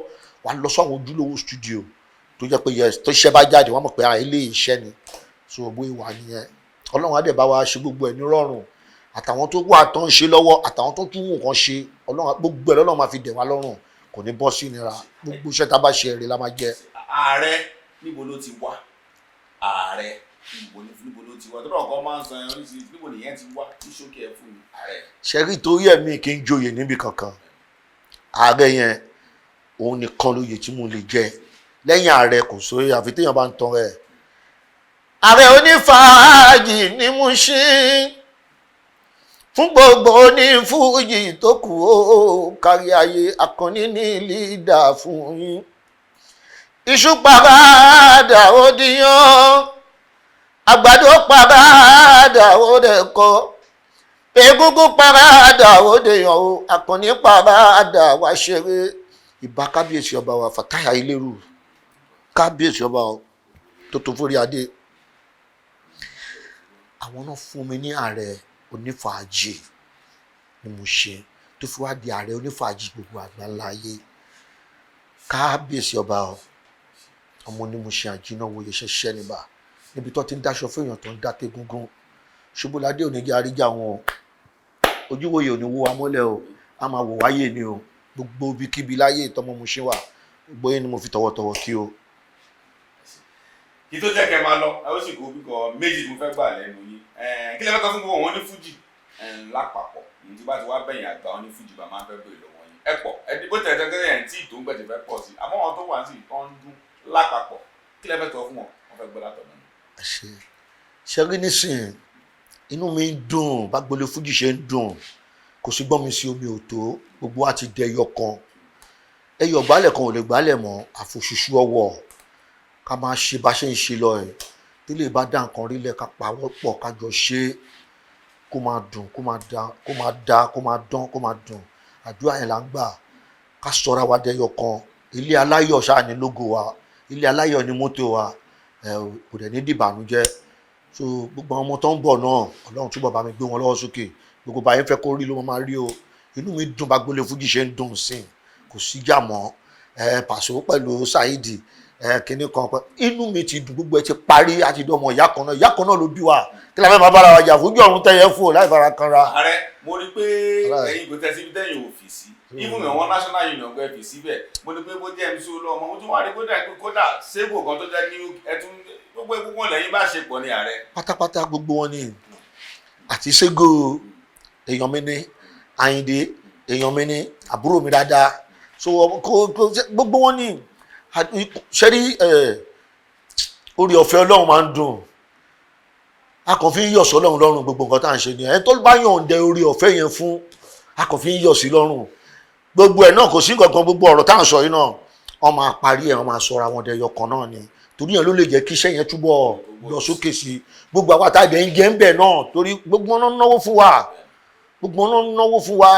wà á lọ sọ́wọ́n ojúlówó studio tó jẹ́ pé yes tó ṣiṣẹ́ bá jáde wọ́n mọ̀ pé ilé iṣẹ́ ni so bó ìwà nìyẹn ọlọ́run á dẹ̀ bá wa ṣe gbogbo ẹ̀ ní rọrùn àtàwọn tó wà tó ń ṣe lọ́wọ́ àtàwọn tó tún wù kàn ṣe ọlọ́run gbogbo ẹ̀ lọ́lọ́run máa fi dẹ̀ wá lọ́rùn kò ní bọ́ sí ìnira gbogbo iṣẹ́ tá a bá ṣe èrè la máa jẹ. ààrẹ níbo ló ti wá ààrẹ níbo ló ti wá tó náà kọ́ máa ń sọ ẹran oríṣiríṣi níbo nìyẹn ti wá ní ṣókè ẹ fún mi ààrẹ. ṣẹ́rí torí ẹ̀mí kì í joyè níbi kankan ààrẹ yẹn òun nìkan lóye tí mo lè jẹ lẹ́yìn ààrẹ kò sóyè àfi téèyàn bá ń tan rẹ̀. ààrẹ onífàájì ní Mushin fún gbogbo onífújì tó kù ó kárí ayé Akanni ní lídà fún yín. iṣu parada ó díyan àgbàdo parada ó dẹ̀kọ́ egungun parada ó dèyàn o Akanni parada wá ṣeré ìbá kábíyèsí ọba wa Fàtáyà Ilérù kábíyèsí ọba tó tó fórí adé àwọn náà fún mi ní ààrẹ onífàájì ni mo ṣe tó fi wá di ààrẹ onífàájì gbogbo àgbáńlá ayé kábíyèsí ọba ọmọ ní mo ṣe àjínàwó iṣẹ́ níbà níbi tó ti ń dáṣọ fẹ́yàn tó ń dá tégúngún Ṣubúládé òní jẹ́ àríjà wọn ojúwòye òní wo amọ́lẹ̀ o a máa wò wáyé ni o gbogbo ibikíbi láyé ìtọ́mọ mo ṣe wà gbogbo yẹn ni mo fi tọwọ́tọwọ́ kí o. kí tó jẹ́ kẹ́ máa lọ ẹ ó sì kó bíkọ méjì mo fẹ́ gbà lẹ́nu yín kí lè fẹ́ kọ́ fún gbogbo wọn ní Fuji lápapọ̀ ní tí bá ti wá bẹ̀yìn àgbà wọn ní Fuji bá máa ń fẹ́ bèrè lọ́wọ́ yín ẹ pọ̀ ẹni bó tẹ̀ tẹ́tẹ́ ẹ̀ ń tí ìtò ń gbẹ̀tẹ̀ fẹ́ pọ̀ sí àmọ́ wọn tó wà sí ìtọ́ ń dún lápapọ̀ kí lè fẹ́ tọ́ fún wọn wọn fẹ́ gbọ́ látọ̀ náà. ṣe rí nísìnyí inú mi ń dùn bá gbolé Fuji ṣe ń dùn kò sí gbọ́n mi sí omi ò tó gbogbo wa ti dẹ ẹyọ kan ẹyọ gbálẹ̀ kan ò lè gbálẹ̀ mọ́ àfòṣùṣù ọwọ́ ká máa ṣe bá ṣe ń ṣe lọ ẹ̀ tí lè bá dá nǹkan rí lẹ̀ ká pawọ́ pọ̀ ká jọ ṣe kó máa dùn kó máa dá kó máa dá kó máa dán kó máa dùn àdúrà yẹn là ń gbà ká sọra wa dẹyọ kan ilé aláyọ̀ ṣáà ní lógo wa ilé aláyọ̀ ní mọ́tò wa kò dẹ̀ ní dìbànújẹ́ so gbogbo àwọn ọmọ tó ń bọ̀ náà Ọlọ́run túbọ̀ bá mi gbé wọn lọ́wọ́ sókè gbogbo báyìí fẹ́ kó rí ló máa rí o inú mi dùn bá gbolé Fuji ṣe ń dùn sí kò sí jà mọ́ Pàṣọ pẹ̀lú Saidi kìnnì kan pẹ́ inú mi ti dùn gbogbo ẹ ti parí àti dọ́mọ ìyá kan náà ló bí wa kí la fẹ́ máa bára wa jà Fuji ọ̀run tẹ́yẹ fò láì fara kanra. ààrẹ mo rí pé ẹ̀yin kò tẹ́sí bí tẹ́yìn ò fi sí ibùdó àwọn national union gbé fi síbẹ̀ mo rí pé bó jẹ́ MC Oluomo mo tún wá rí kódà sébò kan tó jẹ́ ní ẹtún gbogbo egungun lẹ́yìn bá ṣe pọ̀ ní ààrẹ. pátápátá gbogbo wọn ni àti ségò èèyàn mi ní Ayinde èèyàn mi ní àbúrò mi dáadáa so gbogbo wọn ni ṣẹ́rí orí ọ̀fẹ́ Ọlọ́run máa ń dùn a kàn fi ń yọ̀ sí Ọlọ́run lọ́rùn gbogbo nǹkan tá à ń ṣe ni ẹni tó bá yọ̀ǹde orí ọ̀fẹ́ yẹn fún a kàn fi ń yọ̀ sí lọ́rùn gbogbo ẹ̀ náà kò sí nǹkan gbogbo ọ̀rọ̀ tá à ń sọ yìí náà wọ́n máa parí ẹ̀ wọ́n máa sọra wọn dẹyọ kan náà ni torí yẹn ló lè jẹ́ kí iṣẹ́ yẹn túbọ̀ lọ sókè sí gbogbo àwọn àtàgbẹ̀ ń jẹ́ ń bẹ̀ náà torí gbogbo wọn náwó fún wa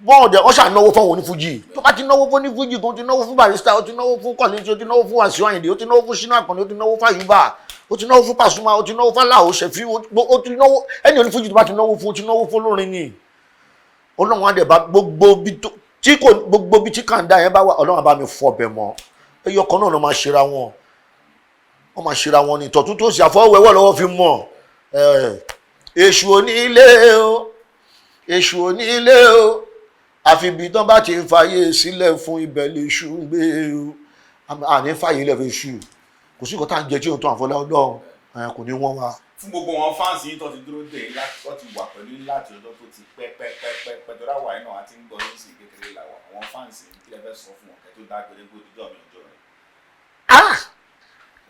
bọ́ọ̀ dẹ̀ ọ́ ṣà náwó fún àwọn onífújì tó bá ti náwó fún onífújì tó ti náwó fún Barrister ó ti náwó fún Kọ́líńtì ó ti náwó fún Wasiu Ayinde ó ti náwó fún Shina Akanni ó ti náwó fún Ayuba ó ti náwó fún Pasuma ó ti náwó fún Aláò Ṣẹ̀fí ó ti náwó ẹni onífújì tó bá ti náwó fún ó ti náwó fún olórin ni ọlọ́run á dẹ̀ bá gbogbo bí tí kàńdá yẹn bá wà ọlọ́run á bá mi fọbẹ̀ mọ́ ẹyọ kan náà ló máa ṣera wọn wọ́n máa ṣera wọn ní ìtọ̀tún tó ṣe àfọwọ́wẹ́wọ́ lọ́wọ́ fi mọ̀ èṣù onílé o èṣù onílé o àfi ibi tán bá ti ń fàyè sílẹ̀ fún ibẹ̀ lè ṣù ń gbé o àní fàyè ilẹ̀ fi ṣù kò sí nǹkan tá à ń jẹ tí òun tó àfọlá ọlọ́run kò ní wọ́n wá. fún gbogbo wọn fáǹsì yìí tó ti dúró dé wọ́n ti wà pẹ̀lú láti ọjọ́ tó ti pẹ́ tó dáwà iná àti ń gbọ́ lóṣù kékeré làwọn àwọn fáǹsì kí lè fẹ́ sọ fún ọ̀kẹ́ tó dágbére bó dídọ́ mi ọjọ́ rẹ̀.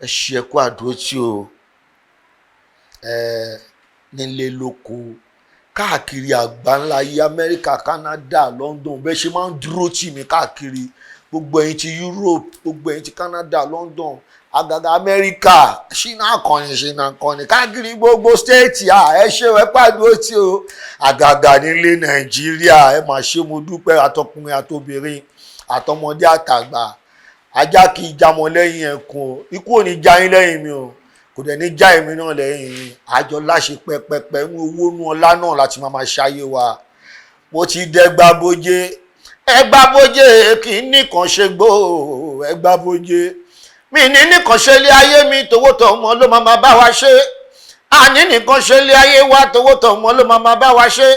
ẹ ṣe ẹkú àdúró tí o nílé lóko káàkiri àgbáńlá ayé Amẹ́ríkà Canada London bẹ́ẹ̀ ṣe máa ń dúró tì mí káàkiri gbogbo ẹ̀yin ti Europe gbogbo ẹ̀yin ti Canada London àgàgà Amẹ́ríkà Shina Akanni káàkiri gbogbo stéètì ẹ ṣe ẹ pàdúró tí o àgàgà nílé Nàìjíríà ẹ máa ṣe mo dúpẹ́ àtọkùnrin àtobìnrin àtọmọdé àtàgbà ajá kì í jámọ́ lẹ́yìn ẹkùn o ikú ò ní já yín lẹ́yìn mi o kò dẹ̀ ní já èmi náà lẹ́yìn yín àjọ láṣẹ pẹpẹpẹ ń owó nú ọlá náà láti máa ṣayé wa mo ti dẹgbà bójé ẹgbà bójé kì í nìkan ṣe gbó ẹgbà bójé mi ní nìkan ṣe lé ayé mi tòwótọ̀ ọmọ ló máa bá wa ṣe àní nìkan ṣe lé ayé wa tòwótọ̀ ọmọ ló máa bá wa ṣe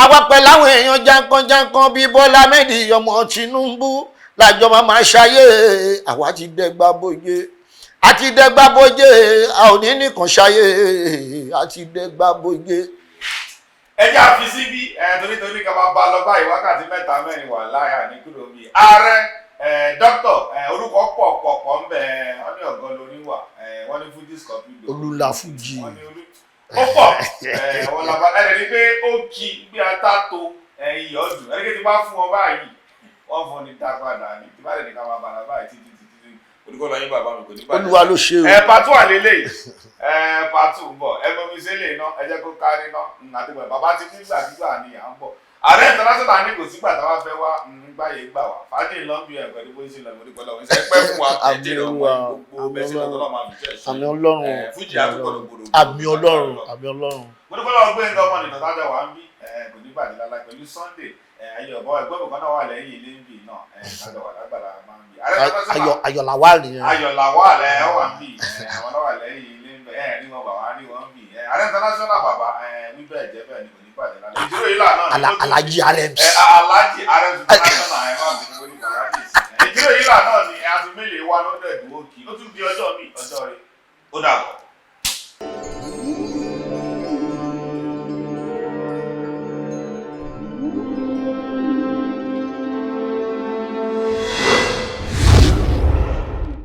àwa pẹ̀lú àwọn èèyàn jankan bíi Bọ́lá Ahmed ọmọ Tinubu lájọ máa ṣayé àwa ti dẹgbà bójé àti dẹgbà bójé a ò ní nìkan ṣayé àti dẹgbà bójé. ẹ jẹ́ àfi síbí torí ká máa bá lọ báyìí wákàtí 3-4 wà láyà ní kúrò mi ààrẹ dókítà orúkọ pọ̀ ń bẹ̀ wọ́n ní ọ̀gán lórí wà wọ́n ní Fuji Scorpido olùlà Fuji ó pọ̀ wọ́n làbá ẹ̀rẹ̀ pé ó kí gbé ata tó iyọ̀ ọdún ẹ̀rẹ́gẹ́ ti bá fún ọ báyìí wọ́n fún ní dá padà ní tí bá lè ní ká máa bàrà báyìí títí olùkọ́ lọ yín bàbá mi kò ní bàjẹ́. Olúwa ló ṣe o. pàtó àlélẹ̀ pàtó ń bọ̀ ẹgbẹ́ sílẹ̀ iná ẹ jẹ́ kó kárí iná àdìgbò bàbá ti nígbàdígbà ni à ń bọ̀. ààrẹ international ní kò sígbà táwa fẹ́ wá gbáyé gbà wá fàájì lọ́nbí ẹ̀ pẹ̀lú bó ṣe lọ ìmọ̀lẹ́ pẹ̀lú ọ̀hún ṣe pẹ́ fún wa ẹ̀jẹ̀ lọ́wọ́ gbogbo bẹ́ẹ̀ sí lọ́tọ́ máa fi jẹ́ ṣe. àmì Ọlọ́run Fuji àtúkọ̀ lọ́gbọ̀dọ̀. àmì Ọlọ́run àmì Ọlọ́run. mo dúpẹ́ lọ́wọ́ gbé nǹkan ọmọ nìkan tájà wá ń bí kò ní bàjẹ́ lálá pẹ̀lú Sunday ayé ọ̀bọ ẹgbẹ́ mi kan náà wà lẹ́yìn ilé ń bì náà tájà wà lágbàlá máa ń bì. ayọ̀làwà nìyẹn. ayọ̀làwà lẹ́ ọ wà ń bì àwọn náà wà lẹ́yìn ilé ń bẹ̀ rí wọn bàbá rí wọn bì. Ààrẹ international bàbá wíbẹ̀ jẹ́ bẹ́ẹ̀ ni kò ní bàjẹ́ lálá. ìdúró yìí lànà Alhaji RMC. Alhaji RMC international ẹ̀ máa ń bì ní bàbá bì. ìdúró yìí lànà ni àtúnmílẹ̀ wa lọ́dẹ̀ dúró kí ó tún di ọjọ́ mi ọjọ́ rẹ̀ ó dàbọ̀.